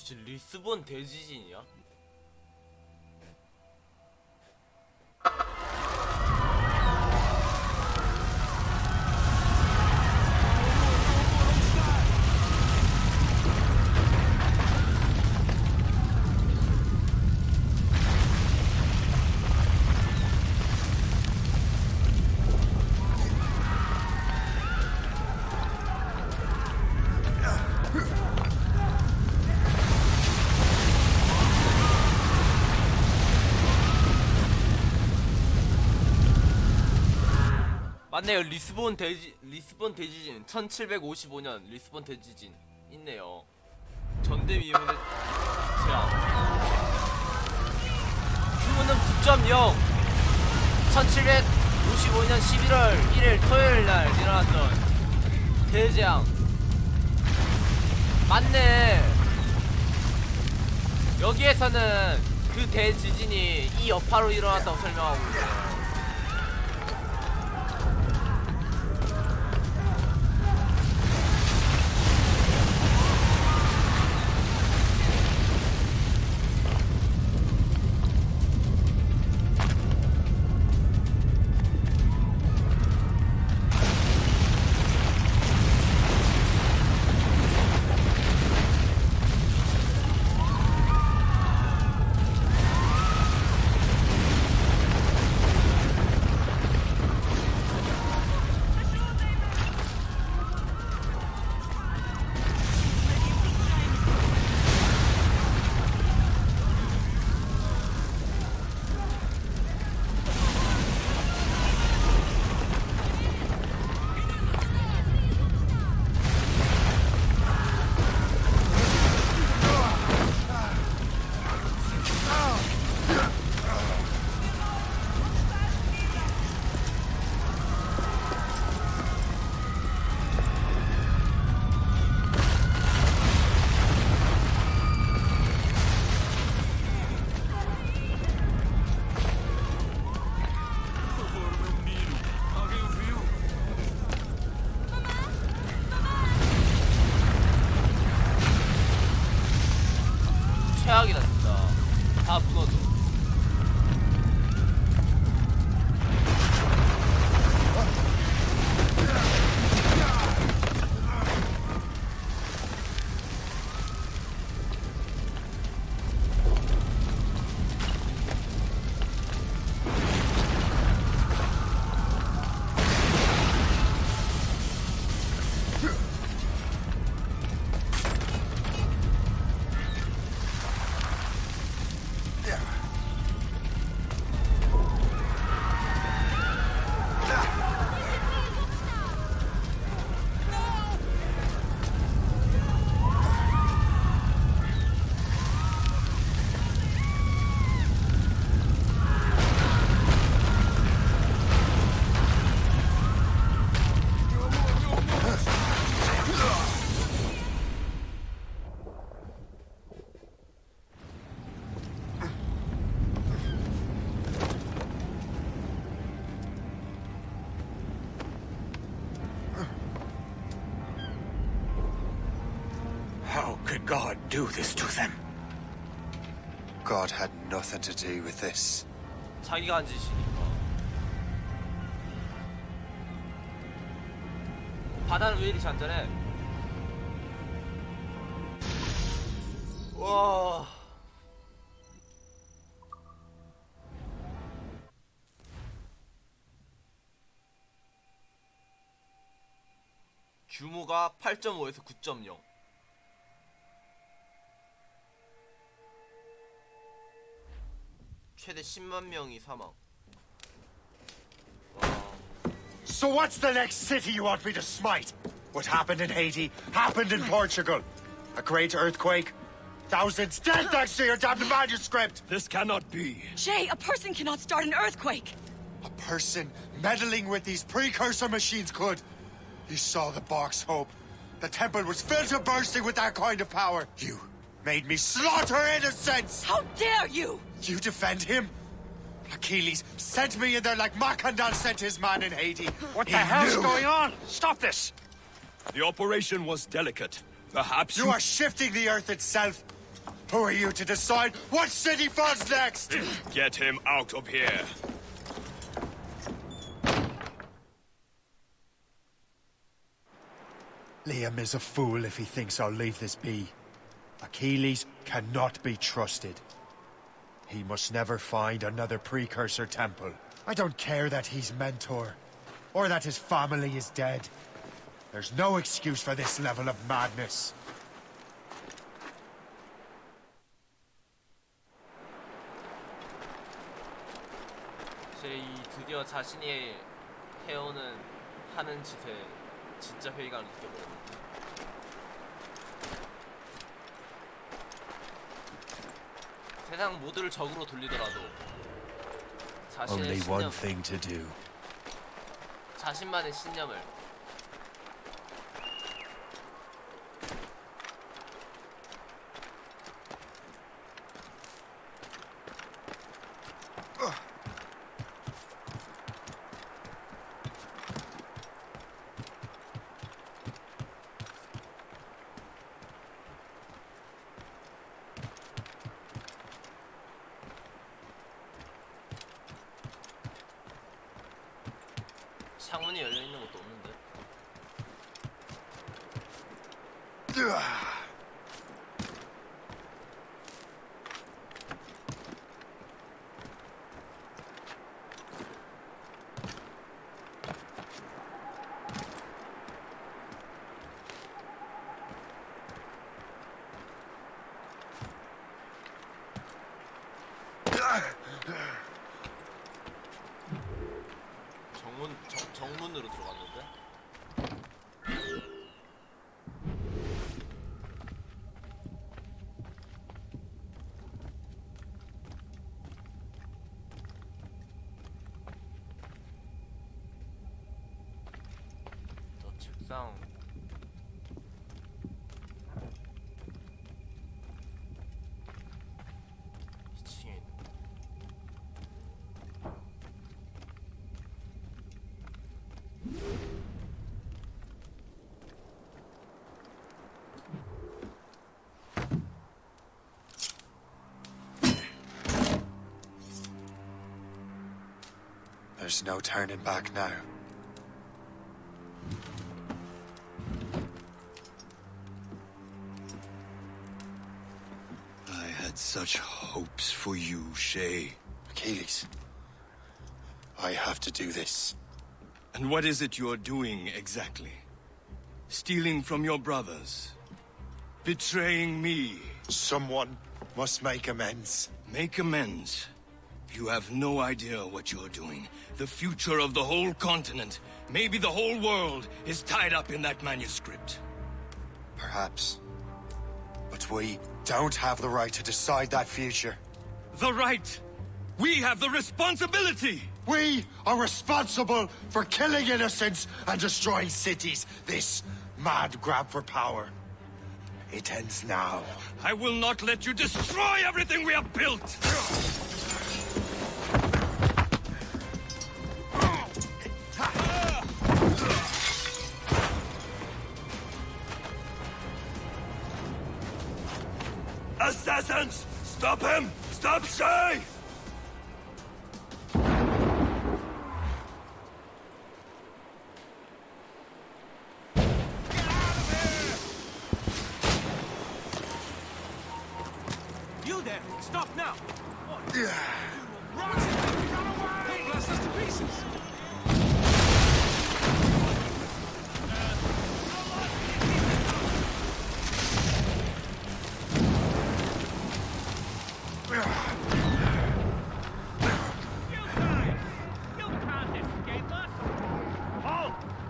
혹시 리스본 대지진이야? 맞네요. 리스본 대지진 1755년 리스본 대지진 있네요. 전대미문의 제압. 규모는 9.0. 1755년 11월 1일 토요일날 일어났던 대재앙. 맞네. 여기에서는 그 대지진이 이 여파로 일어났다고 설명하고 있어요. 다 무너져. How could God do this to them? God had nothing to do with this. 자기가 한 짓이니까. 바다는 왜 이리 잔잔해? 와. 규모가 8.5에서 9.0. 최대 10만 명이 사망. So what's the next city you want me to smite? What happened in Haiti happened in Portugal. A great earthquake. Thousands dead thanks to your damned manuscript. This cannot be. Jay, a person cannot start an earthquake. A person meddling with these precursor machines could. You saw the box, Hope. The temple was filled to bursting with that kind of power. You made me slaughter innocents! How dare you! You defend him? Achilles sent me in there like Macandal sent his man in Haiti. What He the hell's knew. going on? Stop this! The operation was delicate. Perhaps You are shifting the earth itself. Who are you to decide what city falls next? Get him out of here. Liam is a fool if he thinks I'll leave this be. Achilles cannot be trusted. He must never find another precursor temple. I don't care that he's mentor, or that his family is dead. There's no excuse for this level of madness. 이제 드디어 자신이 해오는 하는 짓에 진짜 회의감을 느껴버렸는데. 세상 모두를 적으로 돌리더라도 자신의 Only 신념, one thing to do. 자신만의 신념을 창문이 열려 있는 것도 없는데. 정문으로 들어갔는데? 저 책상 2층에 있는 There's no turning back now. I had such hopes for you, Shay. Achilles, I have to do this. And what is it you're doing exactly? Stealing from your brothers? Betraying me? Someone must make amends. Make amends? You have no idea what you're doing. The future of the whole continent, maybe the whole world, is tied up in that manuscript. Perhaps. But we don't have the right to decide that future. The right! We have the responsibility! We are responsible for killing innocents and destroying cities. This mad grab for power. It ends now. I will not let you destroy everything we have built! Assassins! Stop him! Stop Shay! You there! Stop now! Don't blast us to pieces!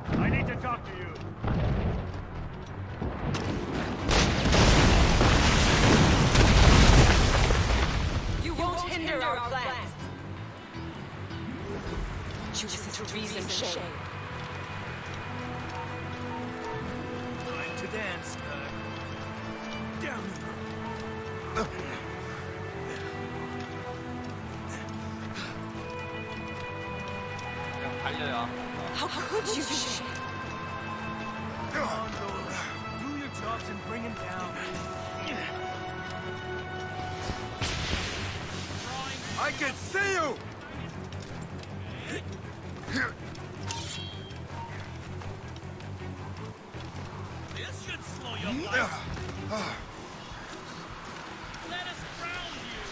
I need to talk to you. You won't hinder our plans. You listen to reason, Shay. Time to dance. Down. 그냥 달려야. How could you, Shay? Do your jobs and bring him down. I can see you! This should slow your life. Let us ground you.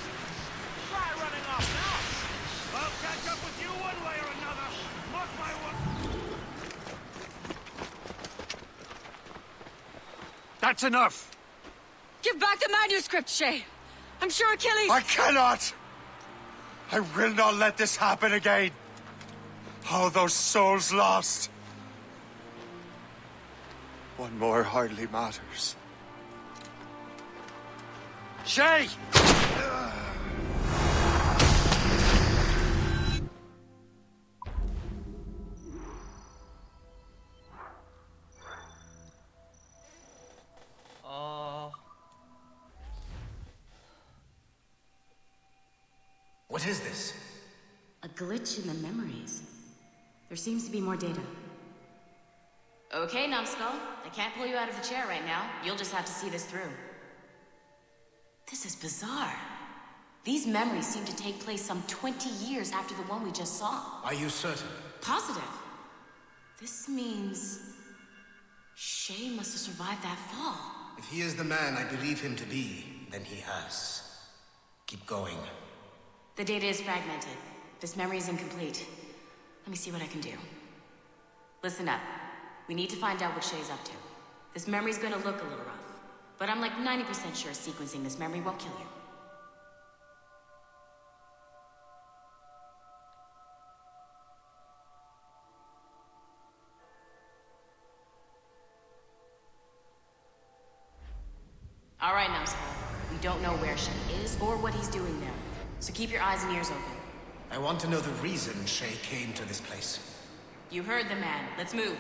Try running off now. I'll catch up with you one way or another. Mark my word. That's enough! Give back the manuscript, Shay. I'm sure Achilles... I cannot! I will not let this happen again. All those souls lost. One more hardly matters. Shay! What is this? A glitch in the memories. There seems to be more data. Okay, Numbskull. I can't pull you out of the chair right now. You'll just have to see this through. This is bizarre. These memories seem to take place some 20 years after the one we just saw. Are you certain? Positive. This means... Shay must have survived that fall. If he is the man I believe him to be, then he has. Keep going. The data is fragmented. This memory is incomplete. Let me see what I can do. Listen up. We need to find out what Shay's up to. This memory's gonna look a little rough, but I'm like 90% sure sequencing this memory won't kill you. All right, Numbskull. We don't know where Shay is or what he's doing there, so keep your eyes and ears open. I want to know the reason Shay came to this place. You heard the man. Let's move.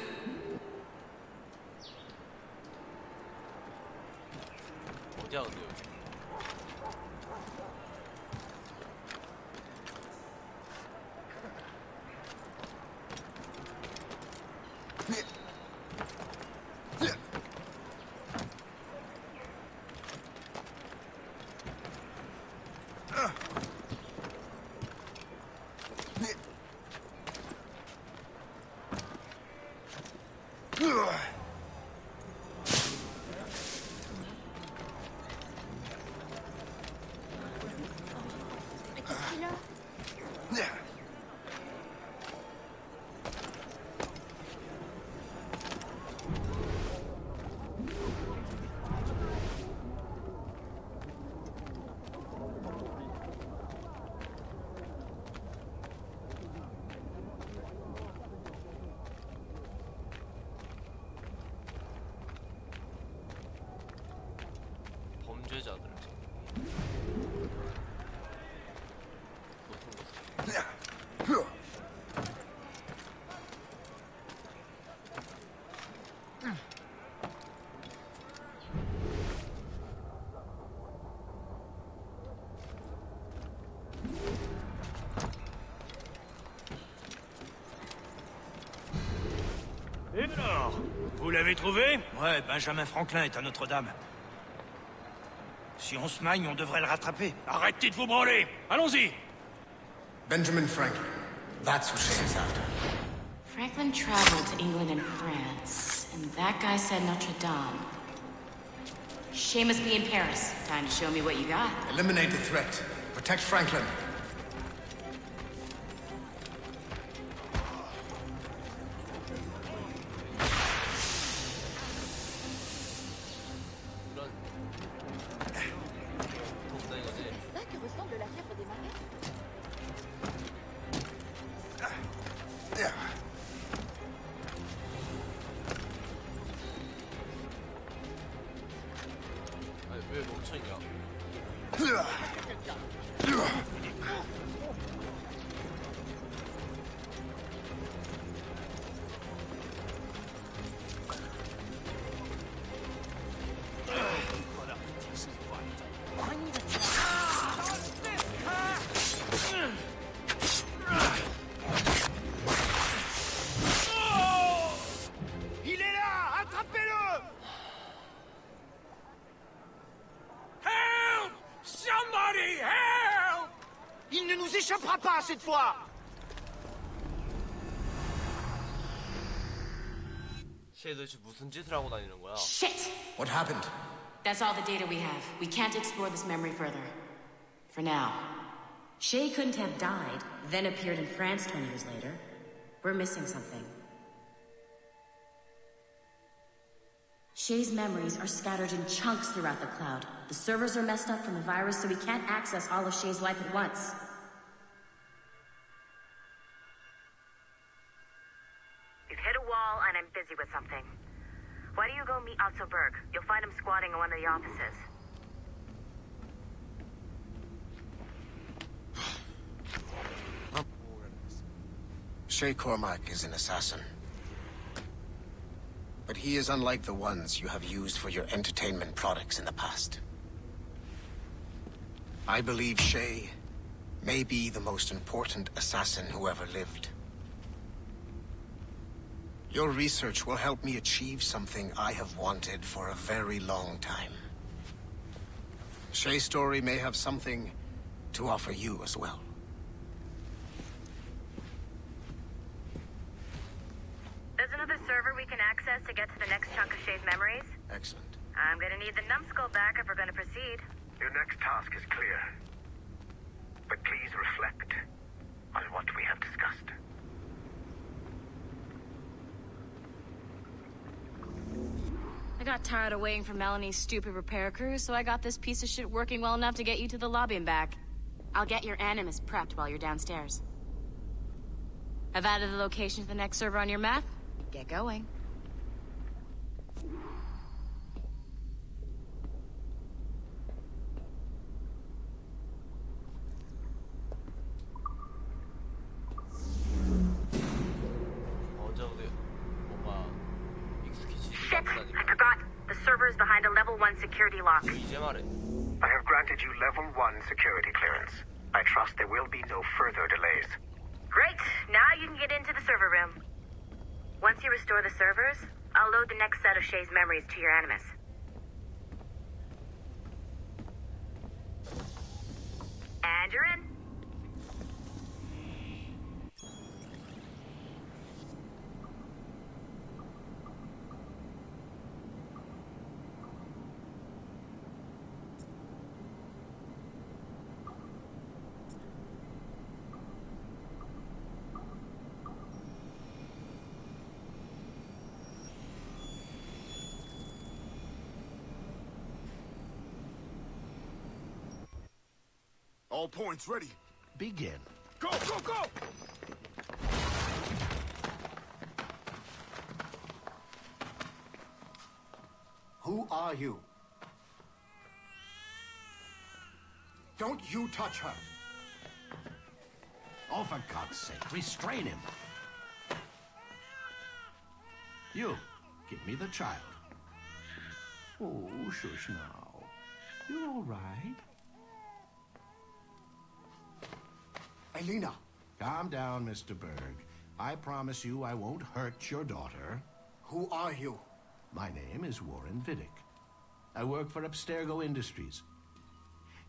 어디야 근데 여기? l'avez trouvé? Ouais, Benjamin Franklin est à Notre-Dame. Si on se magne, on devrait le rattraper. Arrêtez de vous branler! Allons-y! Benjamin Franklin. That's who Shay is after. Franklin traveled to England and France, and that guy said Notre Dame. Shay must be in Paris. Time to show me what you got. Eliminate the threat. Protect Franklin. 왜 멈춰있냐? Il est là! Attrapez-le! Help! Somebody help! Il ne nous échappera pas cette fois! 쟤 도대체 무슨 짓을 하고 다니는 거야? Shit! What happened? That's all the data we have. We can't explore this memory further. For now. Shay couldn't have died, then appeared in France 20 years later. We're missing something. Shay's memories are scattered in chunks throughout the cloud. The servers are messed up from the virus, so we can't access all of Shay's life at once. You've hit a wall, and I'm busy with something. Why don't you go meet Otso Berg? You'll find him squatting in one of the offices. Shay Cormac is an assassin. But he is unlike the ones you have used for your entertainment products in the past. I believe Shay may be the most important assassin who ever lived. Your research will help me achieve something I have wanted for a very long time. Shay's story may have something to offer you as well. There's another server we can access to get to the next chunk of Shay's memories. Excellent. I'm gonna need the numbskull back if we're gonna proceed. Your next task is clear. But please reflect on what we have discussed. I got tired of waiting for Melanie's stupid repair crew, so I got this piece of shit working well enough to get you to the lobby and back. I'll get your Animus prepped while you're downstairs. I've added the location to the next server on your map. Get going. Shit! I forgot. The server is behind a level 1 security lock. 이제 말해. I have granted you level 1 security clearance. I trust there will be no further delays. Great! Now you can get into the server room. Once you restore the servers, I'll load the next set of Shay's memories to your Animus. And you're in. All points ready. Begin. Go, go, go! Who are you? Don't you touch her. Oh, for God's sake, restrain him. You, give me the child. Oh, shush now. You're all right. Elena. Calm down, Mr. Berg. I promise you I won't hurt your daughter. Who are you? My name is Warren Vidic. I work for Abstergo Industries.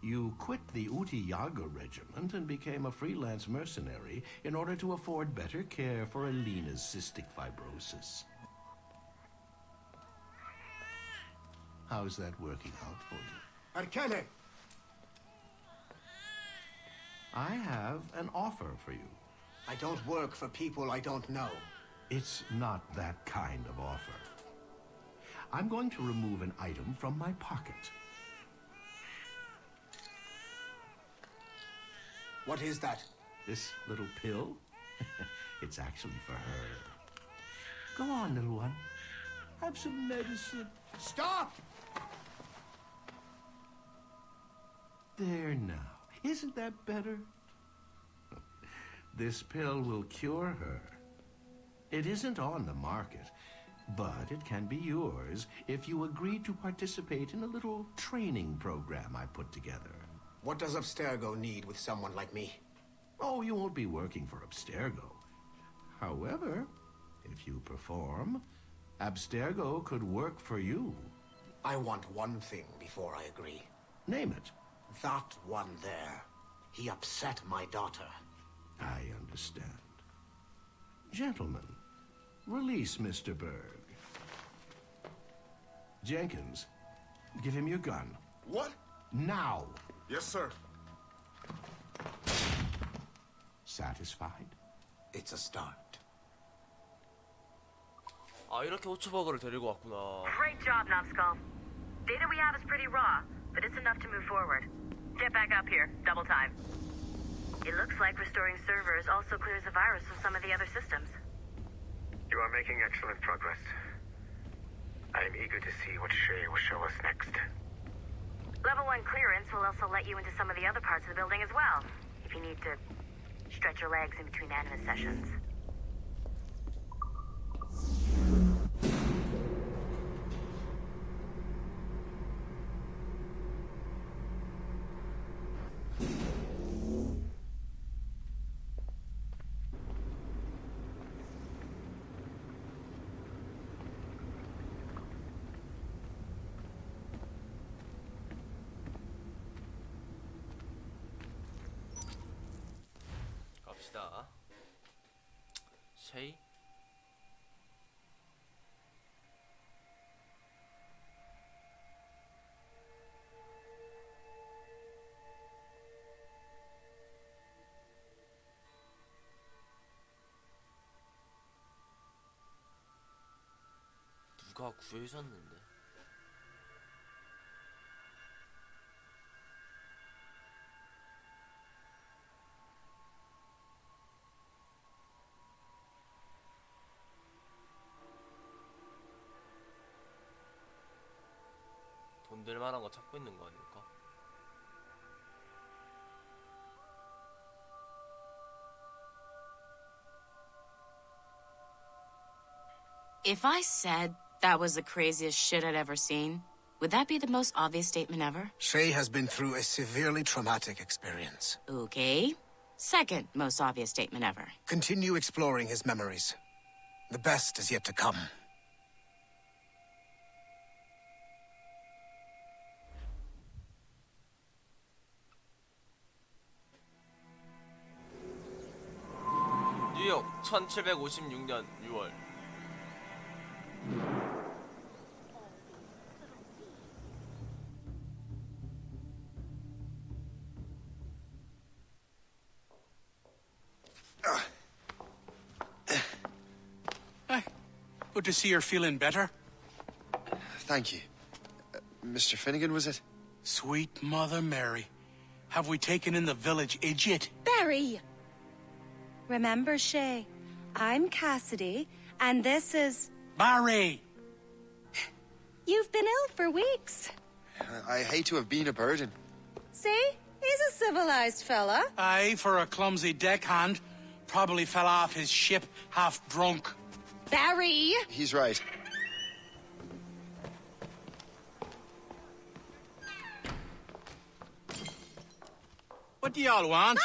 You quit the Utiyaga regiment and became a freelance mercenary in order to afford better care for Alina's cystic fibrosis. How's that working out for you? Arkele! I have an offer for you. I don't work for people I don't know. It's not that kind of offer. I'm going to remove an item from my pocket. What is that? This little pill? It's actually for her. Go on, little one. Have some medicine. Stop! There now. Isn't that better? This pill will cure her. It isn't on the market, but it can be yours if you agree to participate in a little training program I put together. What does Abstergo need with someone like me? Oh, you won't be working for Abstergo. However, if you perform, Abstergo could work for you. I want one thing before I agree. Name it. That one there. He upset my daughter. I understand. Gentlemen, release Mr. Berg. Jenkins, give him your gun. What? Now! Yes, sir. Satisfied? It's a start. 아, 이렇게 호추버그를 데리고 왔구나. Great job, Numbskull. Data we have is pretty raw, but it's enough to move forward. Get back up here. Double time. It looks like restoring servers also clears the virus from some of the other systems. You are making excellent progress. I am eager to see what Shay will show us next. Level 1 clearance will also let you into some of the other parts of the building as well, if you need to stretch your legs in between anime sessions. 갑시다. 쉐이? 누가 구해줬는데? 돈 될 만한 거 찾고 있는 거 아닐까? If I said that was the craziest shit I'd ever seen, would that be the most obvious statement ever? Shay has been through a severely traumatic experience. Okay. Second most obvious statement ever. Continue exploring his memories. The best is yet to come. 뉴욕 1756년 6월. Good to see you're feeling better. Thank you. Mr. Finnegan, was it? Sweet Mother Mary. Have we taken in the village idiot? Barry! Remember, Shay, I'm Cassidy, and this is... Barry! You've been ill for weeks. I hate to have been a burden. See? He's a civilized fella. Aye, for a clumsy deckhand. Probably fell off his ship half drunk. Barry! He's right. What do y'all want?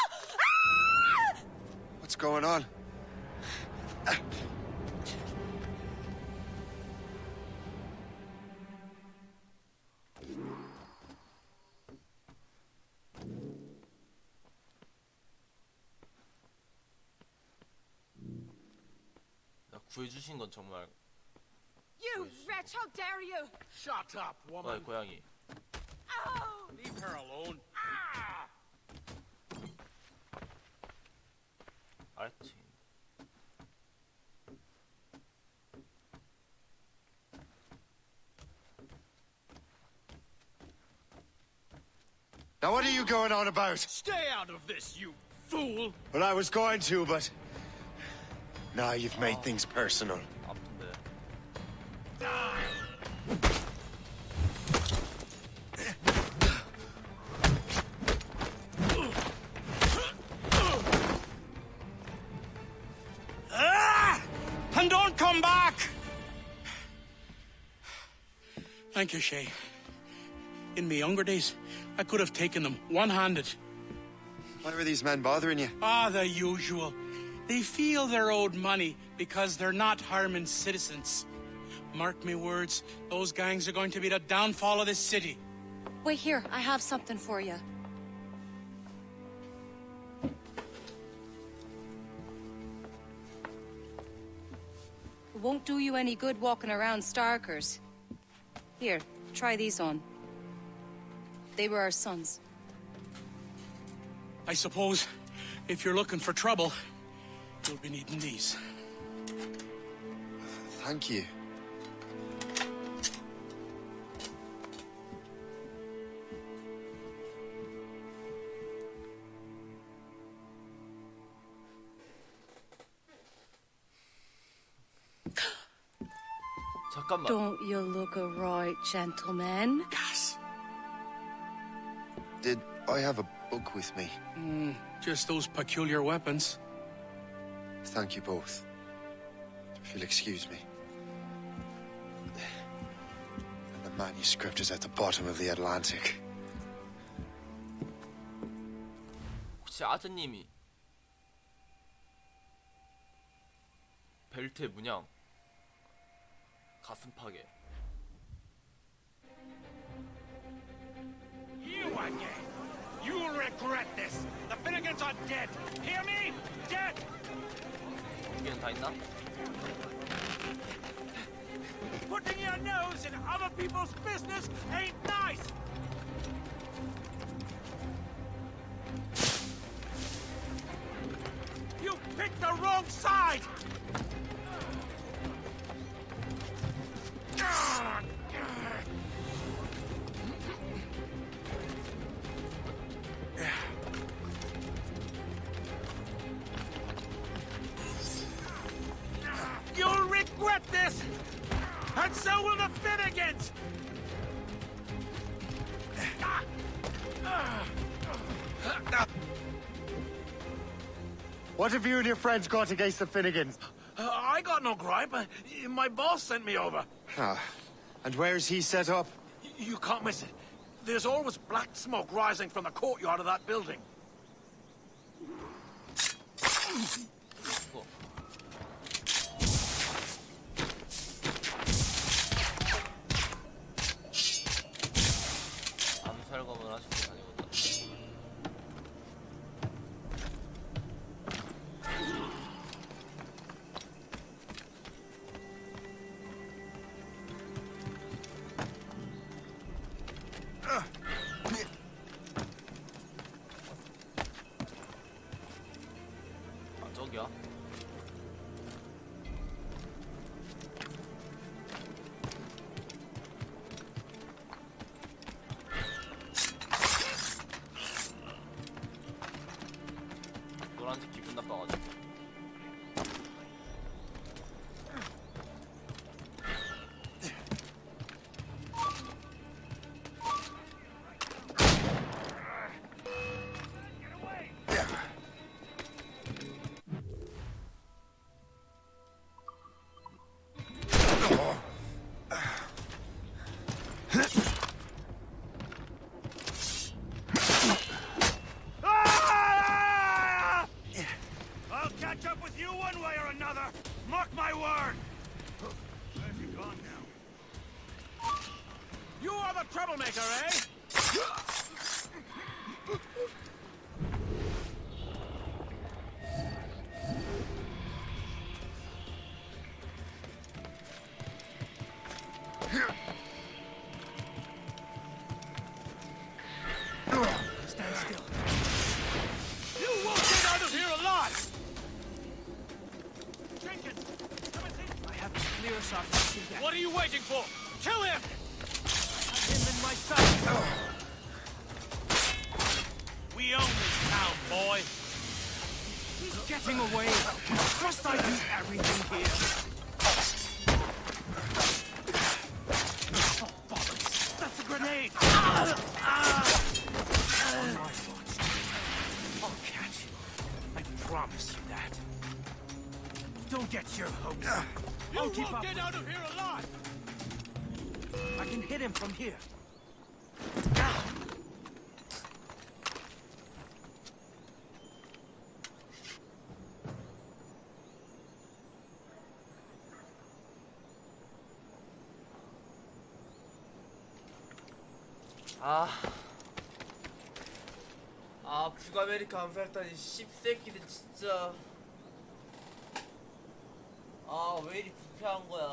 What's going on? 구해주신 건 정말. You wretch, how dare you! Shut up, woman. 고양이. Oh! Leave her alone. 알지. Now what are you going on about? Stay out of this, you fool! Well, I was going to, but... Now you've made things personal. 아픈데. And don't come back! Thank you, Shay. In my younger days, I could have taken them one-handed. Why were these men bothering you? Ah, the usual. They feel they're owed money because they're not harming citizens. Mark me words, those gangs are going to be the downfall of this city. Wait here, I have something for you. It won't do you any good walking around Starkers. Here, try these on. They were our sons. I suppose if you're looking for trouble, you'll be needing these. Thank you. 잠깐만. Don't you look a right gentleman? Gas. Did I have a book with me? Just those peculiar weapons. Thank you both. If you'll excuse me. And the manuscript is at the bottom of the Atlantic. 혹시 아드님이 벨트의 문양 가슴 파괴. You again! You'll regret this! The Finnegans are dead! Hear me? Dead! 여기는 다 있나? Putting your nose in other people's business ain't nice! You picked the wrong side! You'll regret this! And so will the Finnegans! What have you and your friends got against the Finnegans? I got no gripe. My boss sent me over. Ah, and where's he set up? You can't miss it. There's always black smoke rising from the courtyard of that building. 암살검을 하시고 다니거든. 아, 저기야? 노란색 기분 나빠가지고. I'll catch up with you one way or another! Mark my word! Where's he gone now? You are the troublemaker, eh? What are you waiting for? Kill him! Him in my sight. We own this town, boy. He's getting away. Trust I do everything here. Oh, bollocks. That's a grenade. I'll catch you. I promise you that. Don't get your hopes up. I'll keep up. Get out of here alive! I can hit him from here. 북아메리카 암살단이 씹새끼들 진짜. 왜 이리 부패한 거야.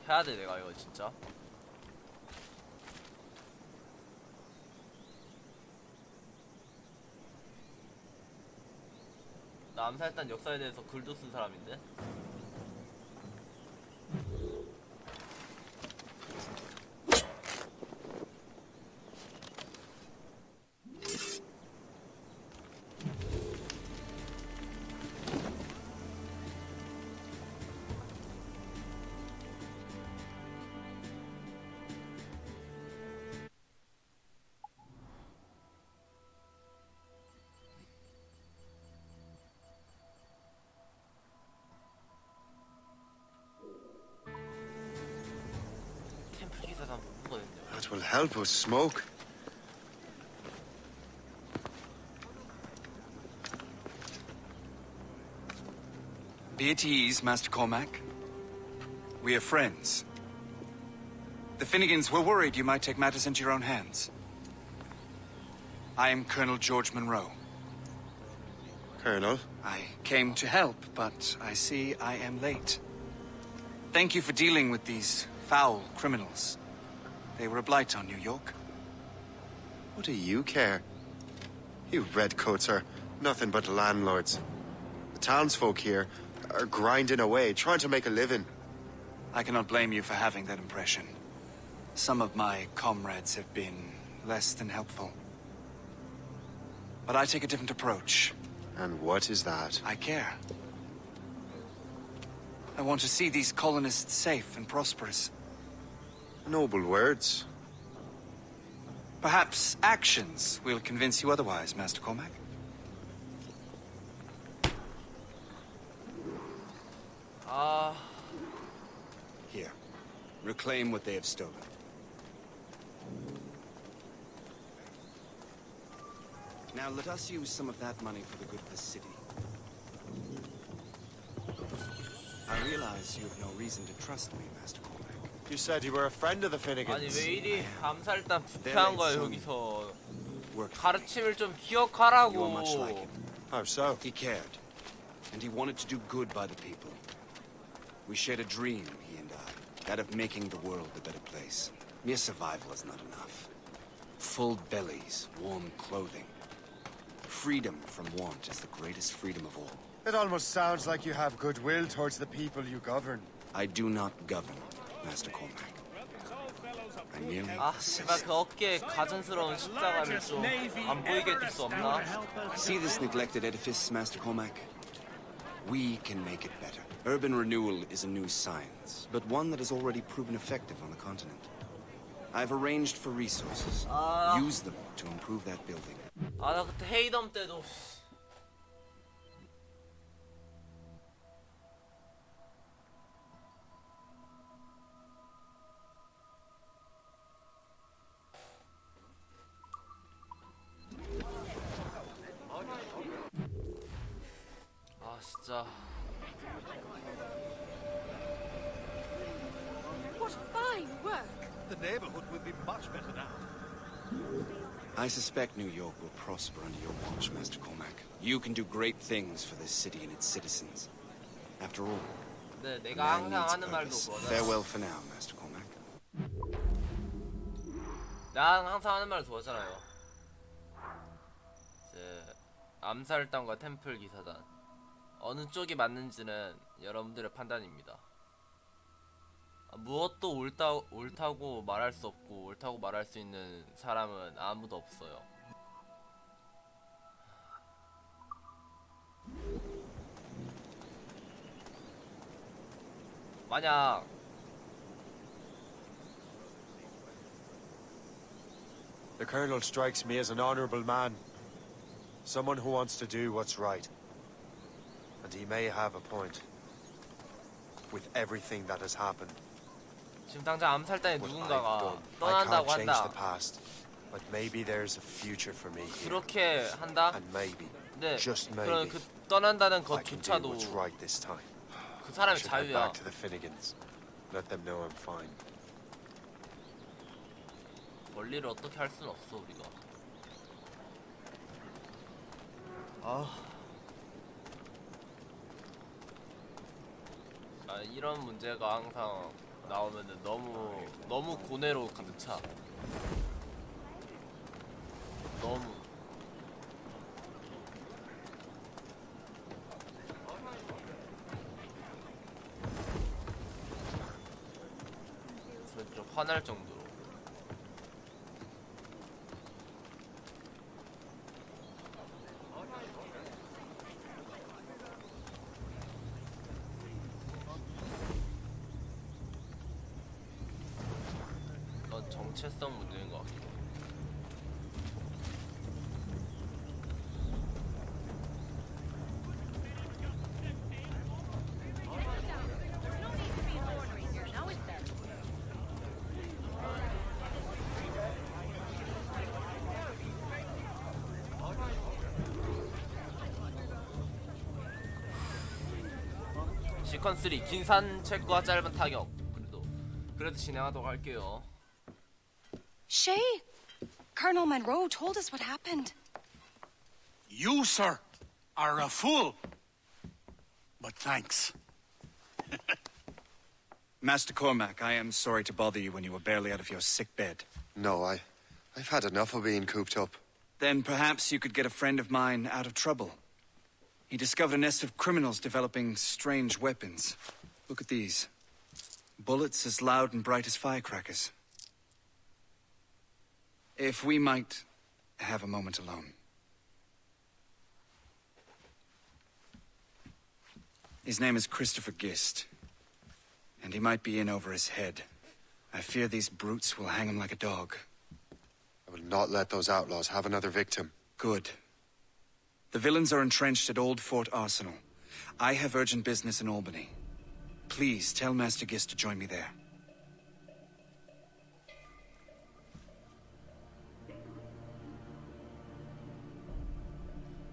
해야 돼 내가 이거 진짜. 나 암살단 역사에 대해서 글도 쓴 사람인데. That will help us smoke. Be at ease, Master Cormac. We are friends. The Finnegans were worried you might take matters into your own hands. I am Colonel George Monroe. Colonel? I came to help, but I see I am late. Thank you for dealing with these foul criminals. They were a blight on New York. What do you care? You redcoats are nothing but landlords. The townsfolk here are grinding away, trying to make a living. I cannot blame you for having that impression. Some of my comrades have been less than helpful. But I take a different approach. And what is that? I care. I want to see these colonists safe and prosperous. Noble words. Perhaps actions will convince you otherwise, Master Cormac. Here. Reclaim what they have stolen. Now let us use some of that money for the good of the city. I realize you have no reason to trust me, Master Cormac. You said you were a friend of the Finnegans. 아니 왜 이리 암살단 부패한 거야 여기서. 가르침을 좀 기억하라고. How so? He cared, and he wanted to do good by the people. We shared a dream, he and I, that of making the world a better place. Mere survival is not enough. Full bellies, warm clothing. Freedom from want is the greatest freedom of all. It almost sounds like you have goodwill towards the people you govern. I do not govern, Master Cormac. I merely 씨발 그 어깨에 가증스러운 십자가를 좀 안 보이게 해줄 수 없나? See this neglected edifice, Master Cormac? We can make it better. Urban renewal is a new science, but one that has already proven effective on the continent. I've arranged for resources. Use them to improve that building. 나 그때 헤이덤 때도 진짜. What fine work! The neighborhood will be much better now. I suspect New York will prosper under your watch, Master Cormac. You can do great things for this city and its citizens. After all, 네, 내가 항상 하는 말도 그거다. Farewell for now, Master Cormac. 나 항상 하는 말 좋아하잖아요. 이제 암살단과 템플 기사단 어느 쪽이 맞는지는 여러분들의 판단입니다. 무엇도 옳다고 말할 수 없고 옳다고 말할 수 있는 사람은 아무도 없어요. 만약 The Colonel strikes me as an honorable man. Someone who wants to do what's right. And he may have a point. With everything that has happened. 지금 당장 암살단의 What 누군가가 I've done. I 떠난다고 can't change the 한다. past. But maybe there's a future for me here. 그렇게 한다? And maybe, 네. just 그럼 maybe, 그 떠난다는 I can do 것조차도 what's right this time. 그 사람의 Should head 자유야. back to the Finnegans. Let them know I'm fine. 원리를 어떻게 할 수는 없어 우리가. 이런 문제가 항상 나오면은 너무 고뇌로 가득 차. 너무. 좀 화날 정도로. 이건 정체성 문제인 것 같기도. 시퀀 3 긴 산책과 짧은 타격. 그래도 진행하도록 할게요. Shay, Colonel Monroe told us what happened. You, sir, are a fool. But thanks. Master Cormac, I am sorry to bother you when you were barely out of your sick bed. No, I've had enough of being cooped up. Then perhaps you could get a friend of mine out of trouble. He discovered a nest of criminals developing strange weapons. Look at these. Bullets as loud and bright as firecrackers. If we might have a moment alone. His name is Christopher Gist. And he might be in over his head. I fear these brutes will hang him like a dog. I will not let those outlaws have another victim. Good. The villains are entrenched at Old Fort Arsenal. I have urgent business in Albany. Please tell Master Gist to join me there.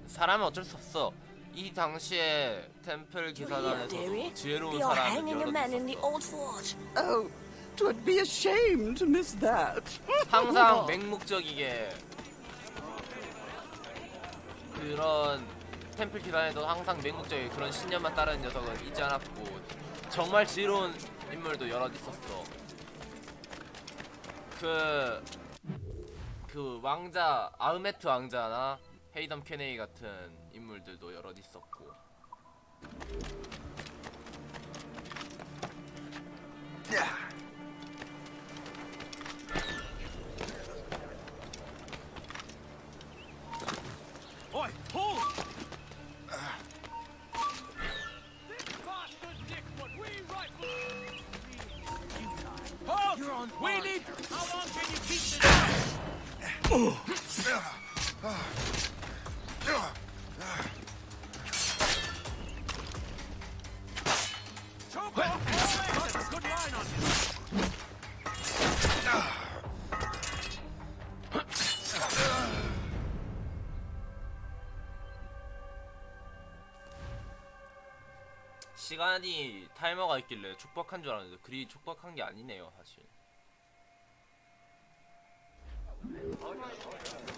사람은 어쩔 수 없어. 이 당시에 템플 기사단에서도 지혜로운 You're 사람은 hanging a 여러 man in 있었어. the old fort. Oh, 'twould be a shame to miss that. 항상 맹목적이게 그런 템플 기사단에도 항상 맹목적이게 그런 신념만 따르는 녀석은 있지 않았고 정말 지혜로운 인물도 여럿 있었어. 그 왕자 아흐메트 왕자나 헤이덤 케네이 같은 인물들도 여럿 있었고. Oi, hold! Halt! We need. How long can you keep this up? Choke off! That's a good line on you. 시간이 타이머가 있길래 촉박한 줄 알았는데 그리 촉박한 게 아니네요 사실.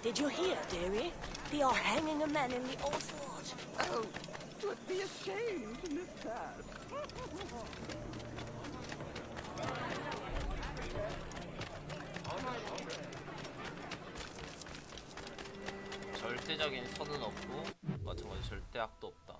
Did you hear, dearie? They are hanging a man in the old fort. Oh, 'twould be a shame to miss that. 절대적인 선은 없고 제약도 없다.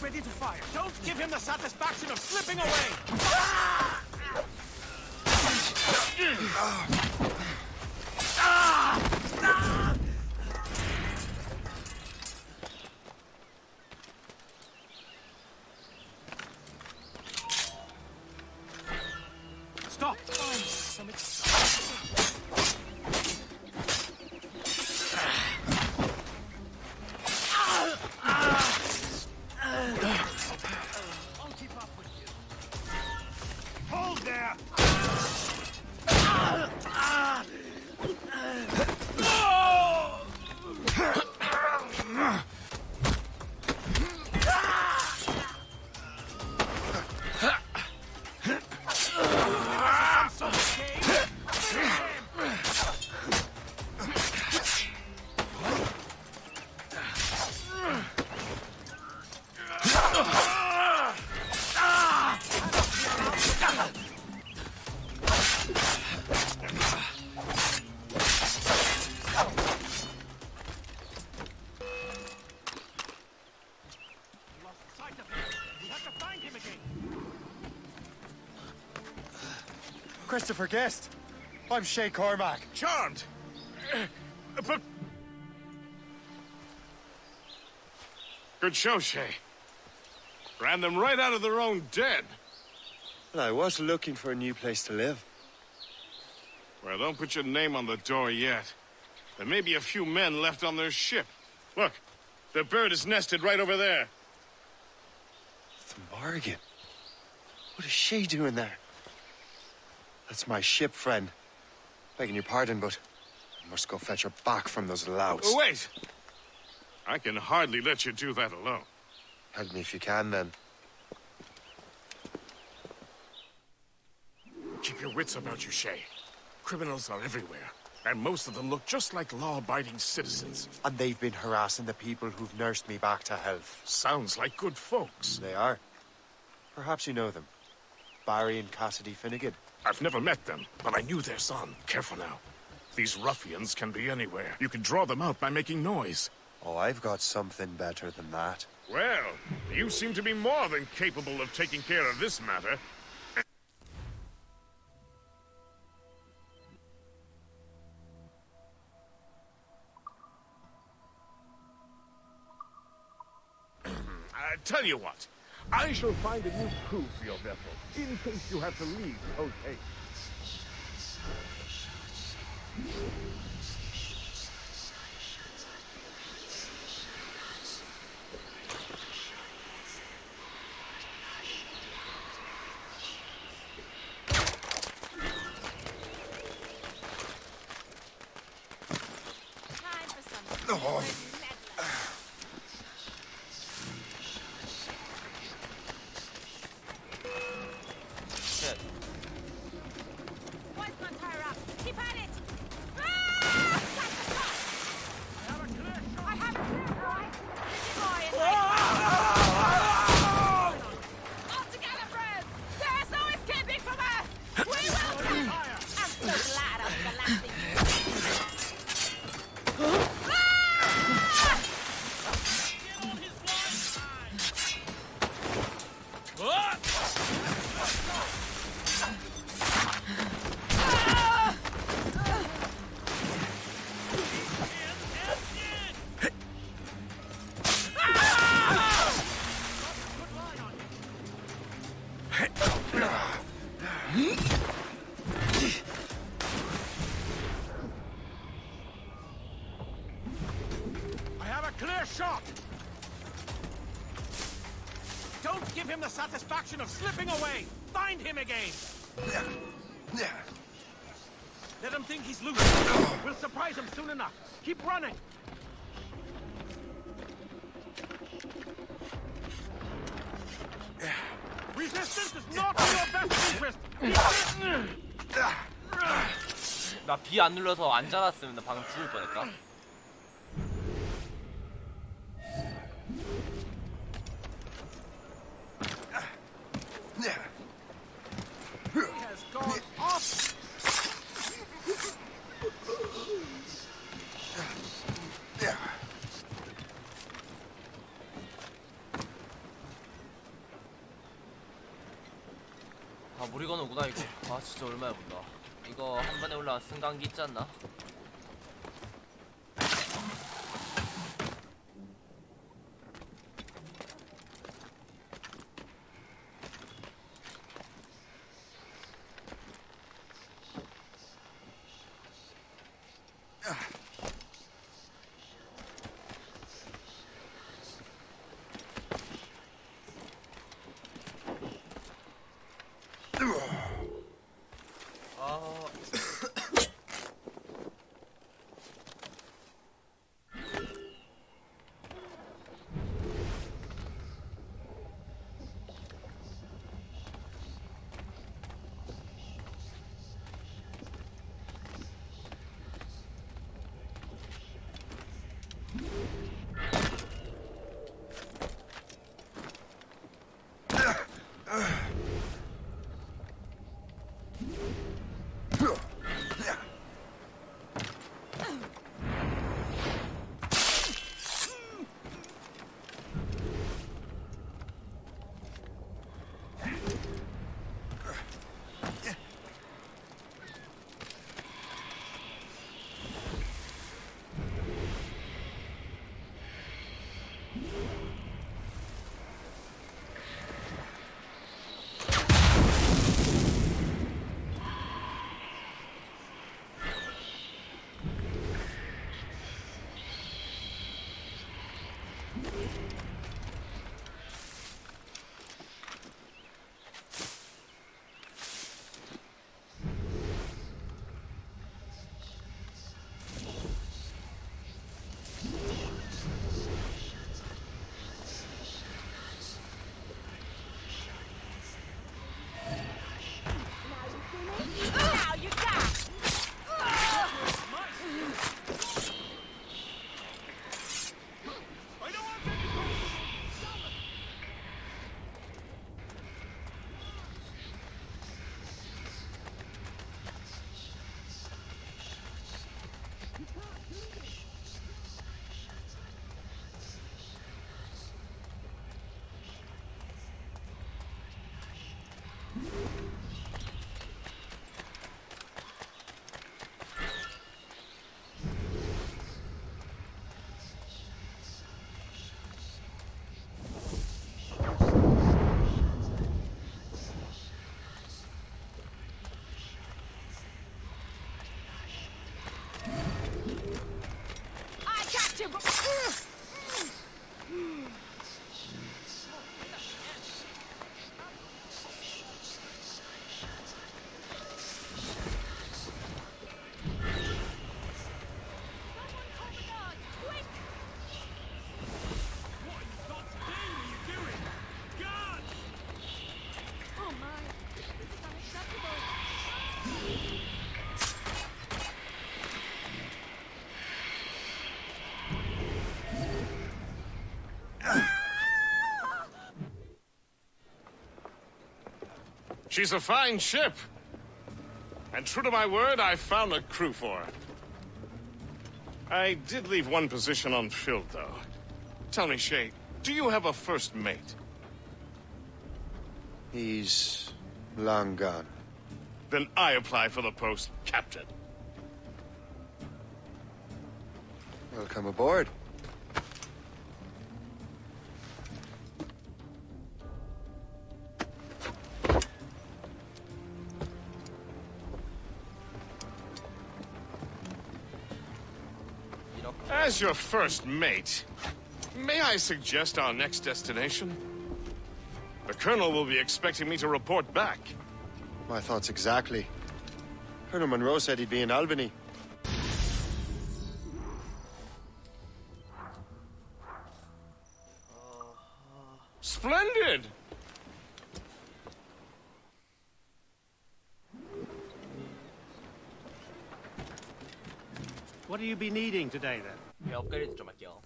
Ready to fire. Don't give him the satisfaction of slipping away. Stop. Some Hold there! Christopher Guest. I'm Shay Cormac. Charmed. But... Good show, Shay. Ran them right out of their own den. Well, I was looking for a new place to live. Well, don't put your name on the door yet. There may be a few men left on their ship. Look, the bird is nested right over there. The Morgan. What is she doing there? That's my ship, friend. Begging your pardon, but I must go fetch her back from those louts. Oh, wait! I can hardly let you do that alone. Help me if you can, then. Keep your wits about you, Shay. Criminals are everywhere, and most of them look just like law-abiding citizens. And they've been harassing the people who've nursed me back to health. Sounds like good folks. They are. Perhaps you know them. Barry and Cassidy Finnegan. I've never met them, but I knew their son. Careful now. These ruffians can be anywhere. You can draw them out by making noise. Oh, I've got something better than that. Well, you seem to be more than capable of taking care of this matter. Tell you what, I shall find a new crew for your vessel, in case you have to leave post-haste. him the satisfaction of slipping away. Find him again. Let him think he's loose. We'll surprise him soon enough. Keep running. Resistance is not in your best interest. 나 B 안 눌러서 안 잡았으면 나 방금 죽을 뻔했다. Has gone off. 아 물이건 오구나 이거. 아 진짜 얼마야 본다. 이거 한 번에 올라간 승강기 있지 않나? She's a fine ship. And true to my word, I found a crew for her. I did leave one position unfilled, though. Tell me, Shay, do you have a first mate? He's long gone. Then I apply for the post, Captain. Welcome aboard. As your first mate, may I suggest our next destination? The Colonel will be expecting me to report back. My thoughts exactly. Colonel Monroe said he'd be in Albany. Splendid! What do you be needing today, then? 배 업그레이드 좀 할게요.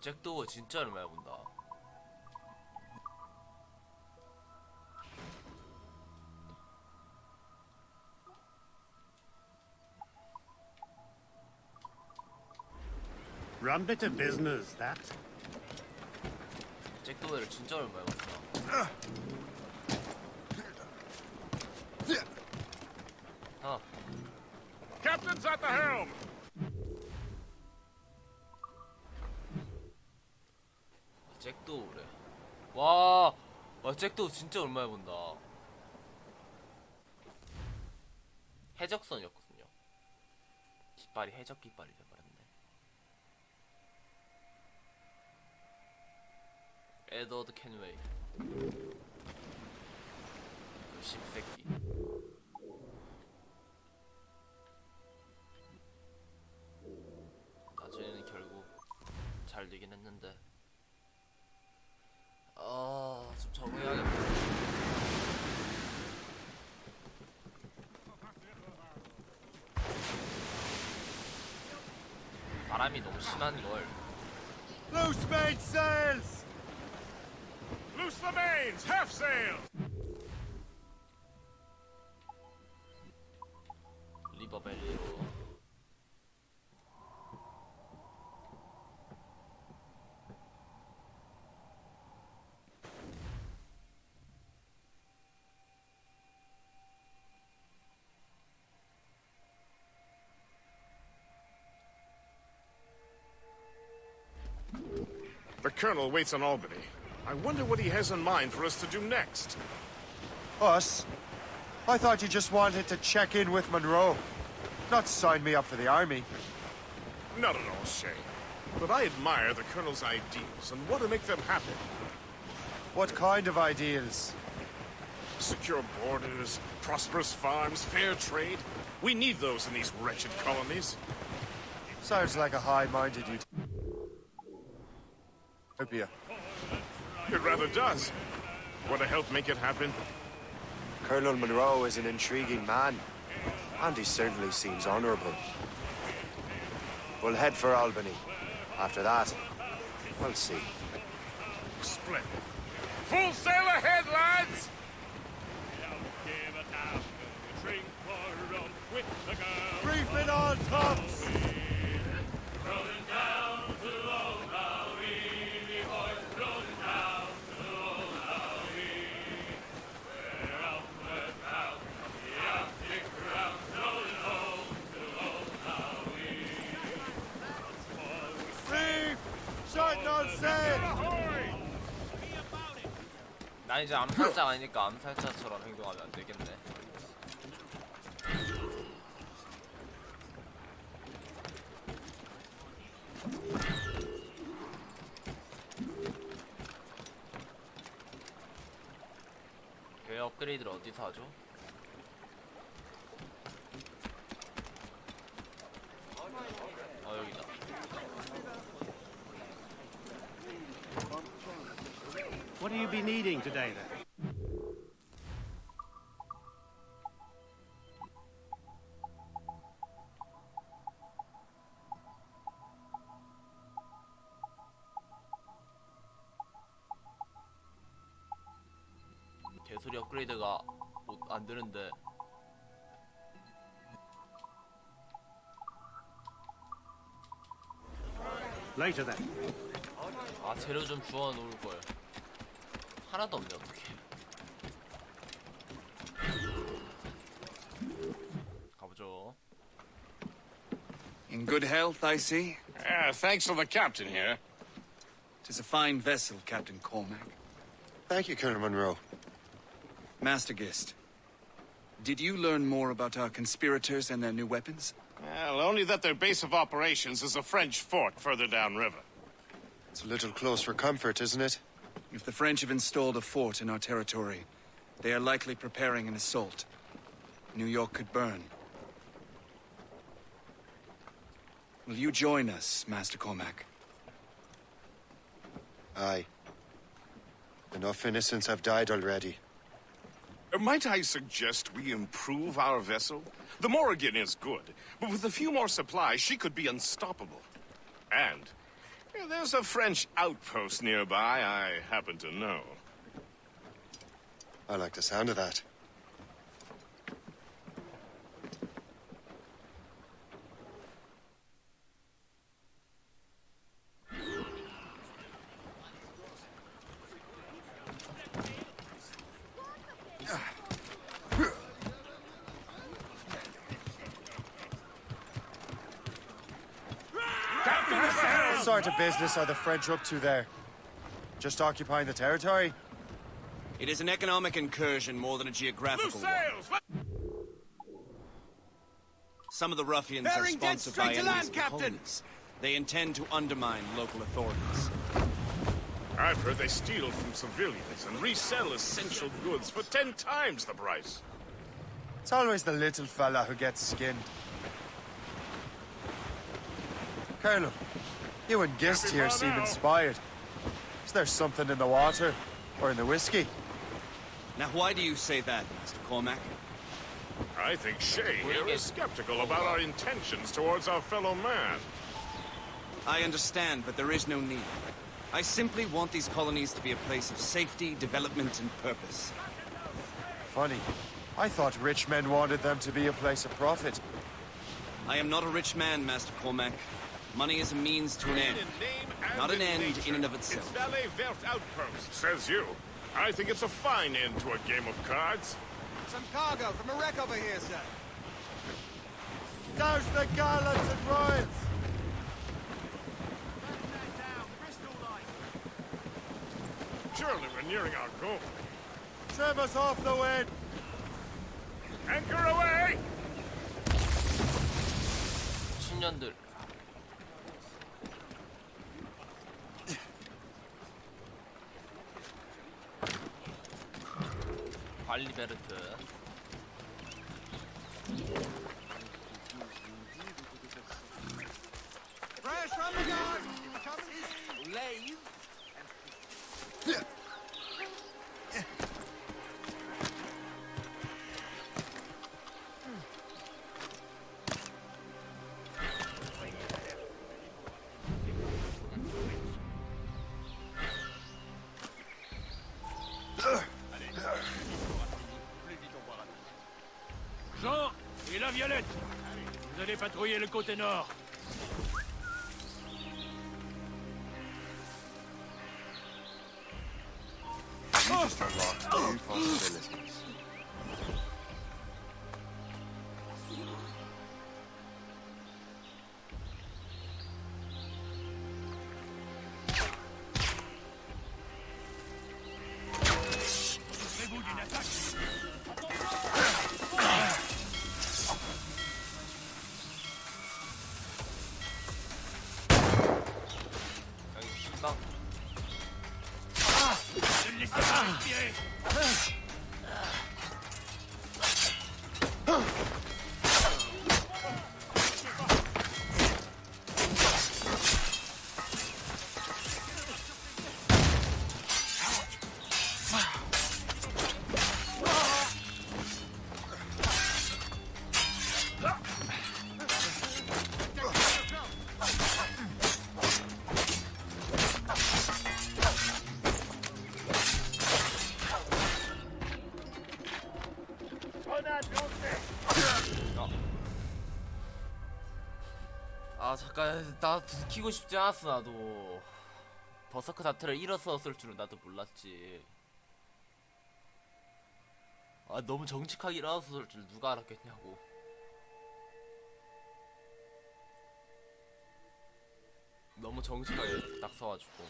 잭도어 진짜 얼마나 본다. Rum bit of business, that. 잭도어를 진짜 얼마나 봤어. Captain's at the helm! 잭도어래. 와, 잭도어 진짜 얼마나 본다. 해적선이었거든요. 깃발이 해적 깃발이 돼버렸네. 에드워드 켄웨이. 그 십새끼. 나중에는 결국 잘 되긴 했는데. 좀 적응해야겠다. 바람이 너무 심한 걸. Loose main sails! Loose the mains! Half sail! 리버벨리로. The Colonel waits on Albany. I wonder what he has in mind for us to do next. Us? I thought you just wanted to check in with Monroe, not sign me up for the army. Not at all, Shay. But I admire the Colonel's ideals and want to make them happen. What kind of ideals? Secure borders, prosperous farms, fair trade. We need those in these wretched colonies. Sounds like a high-minded utopia. It rather does. Want to help make it happen? Colonel Monroe is an intriguing man, and he certainly seems honorable. We'll head for Albany. After that, we'll see. Splendid. Full sail ahead, lads! Reef it on tops! 난 이제 암살자 아니니까 암살자처럼 행동하면 안 되겠네. 왜 업그레이드를 어디서 하죠? 여기다. What do you be needing today, then? 개소리 업그레이드가 안 되는데. Later then. 아, 재료 좀 주워 놓을 걸. 하나도 없네, 어떡해. 가보죠. In good health, I see. Thanks to the captain here. 'Tis a fine vessel, Captain Cormac. Thank you, Colonel Monroe. Master Gist, did you learn more about our conspirators and their new weapons? Well, only that their base of operations is a French fort further downriver. It's a little close for comfort, isn't it? If the French have installed a fort in our territory, they are likely preparing an assault. New York could burn. Will you join us, Master Cormac? Aye. Enough innocents have died already. Might I suggest we improve our vessel? The Morrigan is good, but with a few more supplies, she could be unstoppable. And there's a French outpost nearby I happen to know. I like the sound of that. What sort of business are the French up to there? Just occupying the territory? It is an economic incursion more than a geographical one. Some of the ruffians are sponsored by enemies of the colonies. They intend to undermine local authorities. I've heard they steal from civilians and resell essential goods for 10 times the price. It's always the little fella who gets skinned. Colonel, you and Gist here seem inspired. Is there something in the water? Or in the whiskey? Now why do you say that, Master Cormac? I think Shay here is skeptical about our intentions towards our fellow man. I understand, but there is no need. I simply want these colonies to be a place of safety, development, and purpose. Funny. I thought rich men wanted them to be a place of profit. I am not a rich man, Master Cormac. Money is a means to an end, not an end in and of itself. It's Valley Vert Outpost, says you. I think it's a fine end to a game of cards. Some cargo from a wreck over here, sir. Douse the gallants and royals! Surely we're nearing our goal. Trim us off the wind! Anchor away! 10년들. 발리베르트. Fresh from the garden. Lathe. Jean et la Violette, vous allez patrouiller le côté nord. You just unlocked new possibilities. Soufflez-vous d'une attaque. Ne laissez pas respirer. 아 잠깐 나 들키고 싶지 않았어. 나도 버서크 자체를 일어섰을 줄은 나도 몰랐지. 아 너무 정직하게 일어섰을 줄 누가 알았겠냐고. 너무 정직하게 딱 서가지고.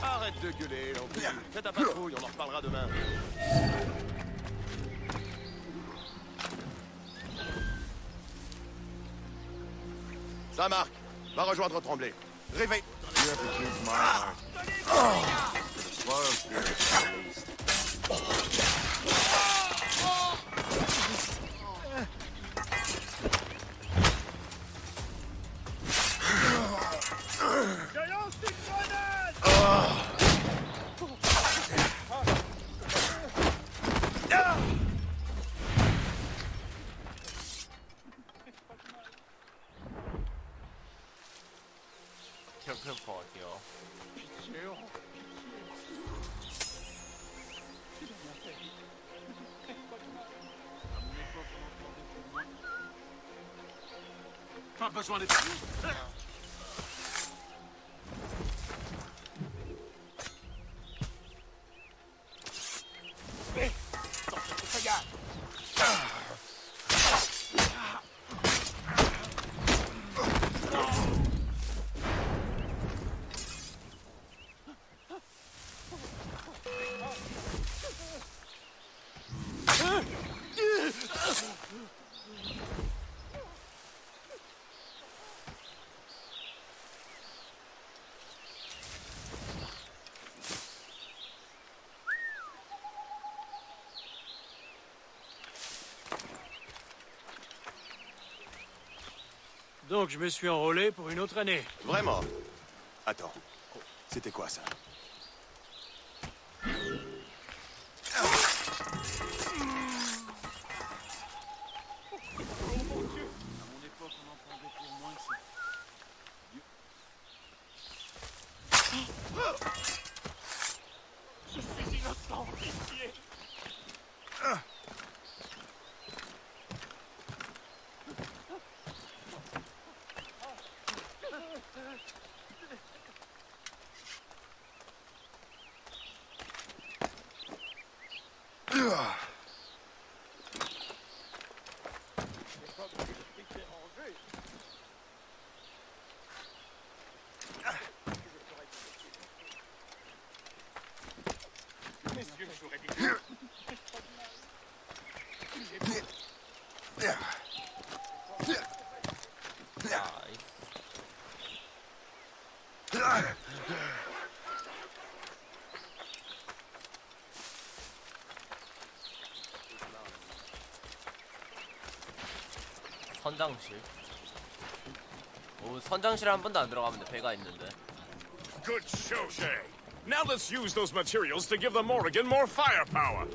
Arrête de gueuler, l'enculé. Fais ta patrouille, on en reparlera demain. Ça marque. Va rejoindre Tremblay. Réveille. You have to choose my heart. The slow spirit at least. 템플러가 어디요? Pas besoin de... Donc je me suis enrôlé pour une autre année. Vraiment? Attends. C'était quoi ça? Je suis innocent, pitié. Messieurs, j'aurais dit... 선장실. 오, 선장실에 한 번도 안 들어가면 배가 있는데. Good show, Shay. Now let's use those materials to give the Morrigan more firepower.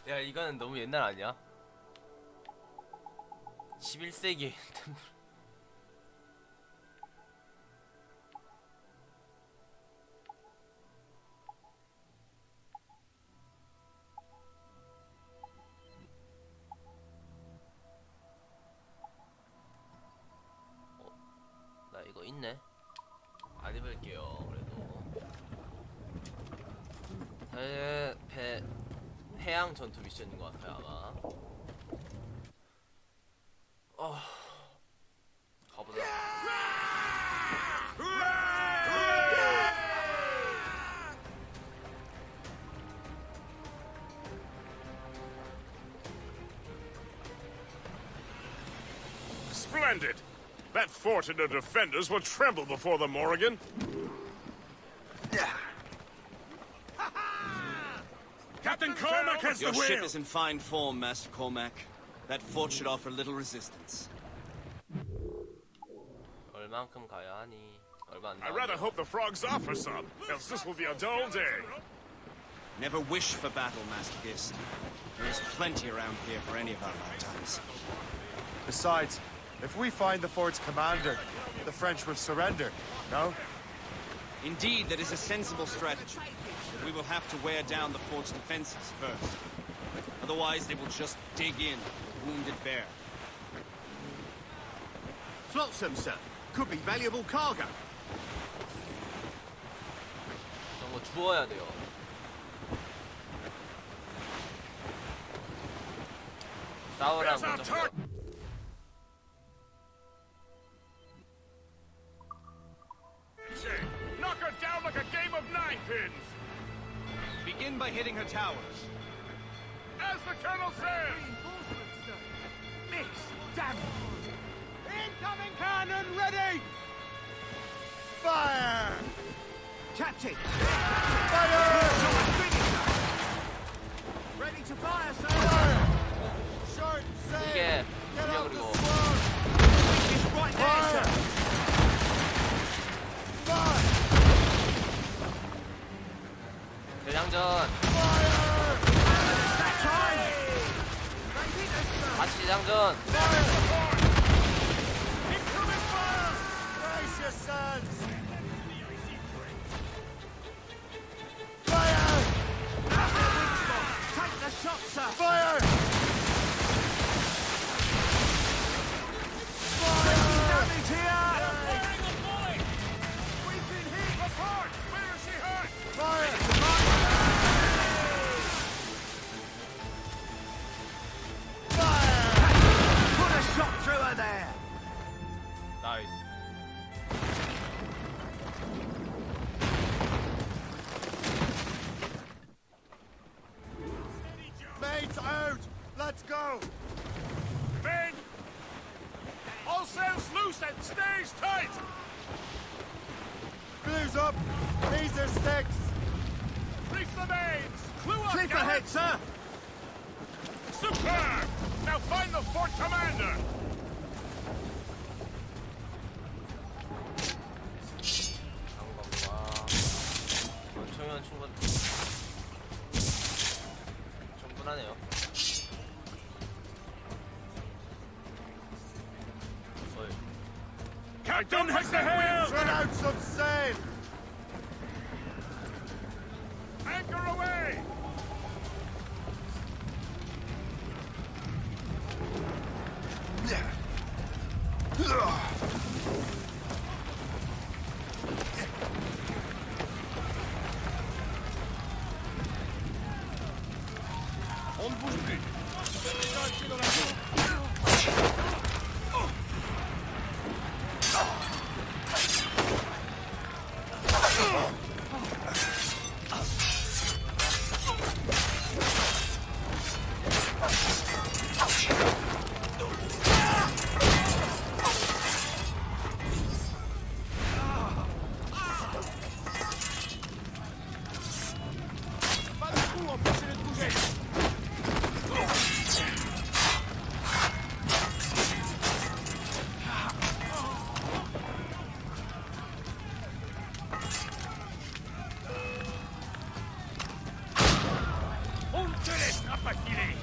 야 이거는 너무 옛날 아니야? 11세기 나 이거 있네. 안 입을게요. 그래도 해양 전투 미션인 것 같아요 아마. 가보자. Splendid! That fort and the defenders will tremble before the Morrigan. Captain Cormac has the Your wheel! ship is in fine form, Master Cormac. That fort should offer little resistance. 얼만큼 가야 하니? 얼마 안 I rather 남았네. hope the frogs offer some, else this will be a dull day. Never wish for battle, Master Gist. There is plenty around here for any of our lifetimes. Besides, if we find the fort's commander, the French will surrender, no? Indeed, that is a sensible strategy. But we will have to wear down the fort's defenses first. Otherwise, they will just dig in, a wounded bear. Flotsam, sir. Could be valuable cargo. 저거 주워야 돼요. 싸우라는 거죠. Knock her down like a game of ninepins! Begin by hitting her towers. As the Colonel says! Miss, damn it. Incoming cannon ready! Fire! Captain! Fire! Ready to fire, sir! Fire! Short sail! 이게 Get out the 그리고 swarm! It's right there, sir! Fire! 대장전. Fire! It's that time! They hit us, sir! 다시 대장전. Brace yourselves! Fire! Take the shot, sir! Fire! Fire! Damage here! We've been hit! Apart! Where is she hurt? Fire! Fire! Put a shot through her there! 나이스. Mates out! Let's go! Men! All sails loose and stays tight! Blues up! These are sticks! Reef the mains! Clue up, Keep gallants! ahead, sir! Superb! Now find the fort commander! 총이면 충분하네요. Captain has the helm! Set out some sail! Anchor away! On ne bouge plus! Pas de coup, empêchez-les de bouger! laissera pas filer.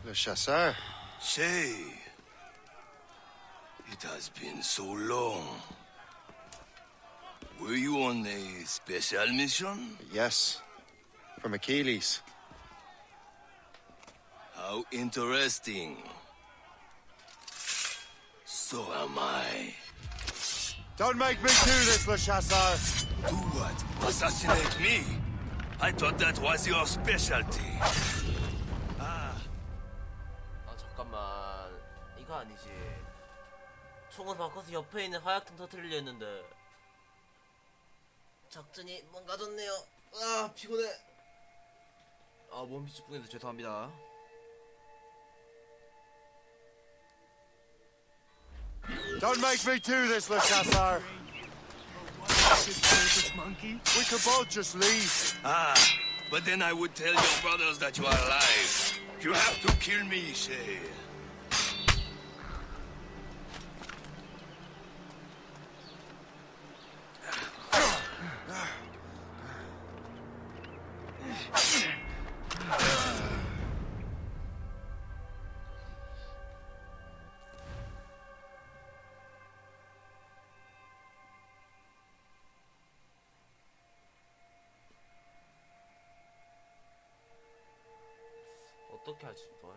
Le chasseur. Shay, it has been so long. Were you on a special mission? Yes. From Achilles. How interesting. So am I. Don't make me do this, Le Chasseur! Do what? Assassinate me? I thought that was your specialty. 잠깐만, 이거 아니지. 총을 바꿔서 옆에 있는 화약통 터뜨리려 했는데 작전이 망가졌네요. 아, 피곤해. 아, 몸이 찌뿌해서 죄송합니다. Don't make me do this, Le Chasseur! We could both just leave. But then I would tell your brothers that you are alive. You have to kill me, Shay. 어떻게 하지 이걸?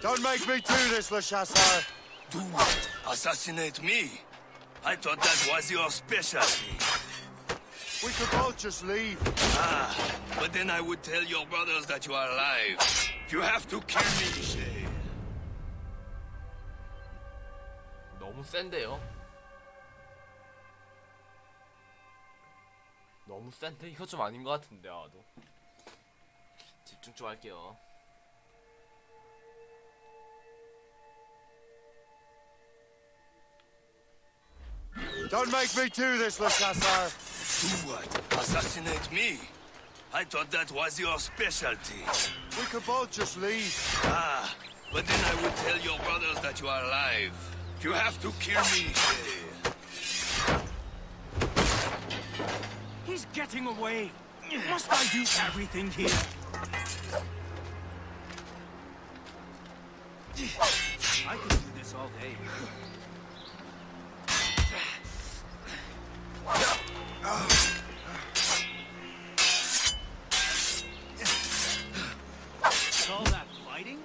Don't make me do this, Le Chasseur! Do what? Assassinate me? I thought that was your specialty. We could both just leave. But then I would tell your brothers that you are alive. You have to kill me, Shay. 너무 센데요? 너무 센데? 이거 좀 아닌 것 같은데 아도 집중 좀 할게요. Don't make me do this, Le Chasseur! Do what? Assassinate me? I thought that was your specialty. We could both just leave. But then I would tell your brothers that you are alive. You have to kill me, Shay. He's getting away. Must I do everything here? I could do this all day. All that fighting?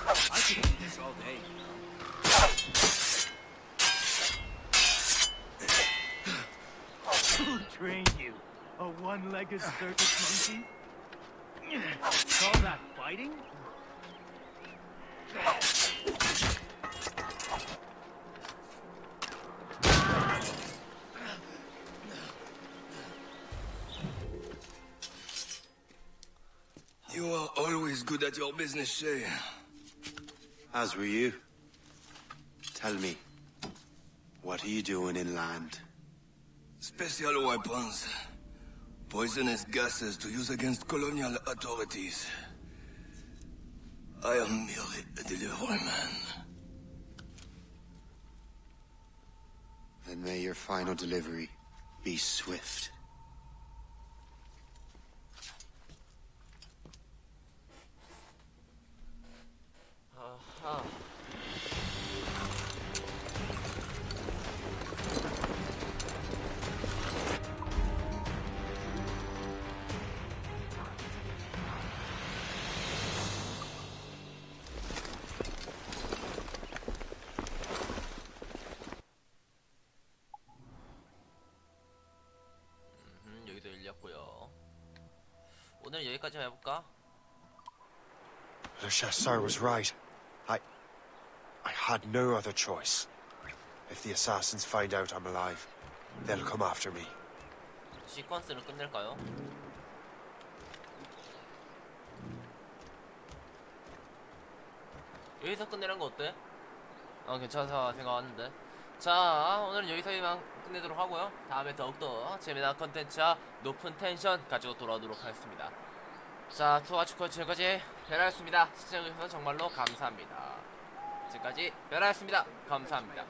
I could do this all day. Who trained you? A one-legged circus monkey? Call that fighting? You are always good at your business, Shay. As were you. Tell me, what are you doing inland? Special weapons. Poisonous gases to use against colonial authorities. I am merely a delivery man. Then may your final delivery be swift. 아하. 여기도 열렸고요. 오늘 여기까지 해볼까? Le Chasseur was right. I had no other choice. If the assassins find out I'm alive, they'll come after me. 시퀀스를 끝낼까요? 여기서 끝내는 거 어때? 괜찮다 생각하는데. 자, 오늘은 여기서 이만 끝내도록 하고요. 다음에 더욱더 재미난 컨텐츠와 높은 텐션 가지고 돌아오도록 하겠습니다. 자, 투아치코 지금까지 베라였습니다. 시청해주셔서 정말로 감사합니다. 지금까지 베라였습니다. 감사합니다.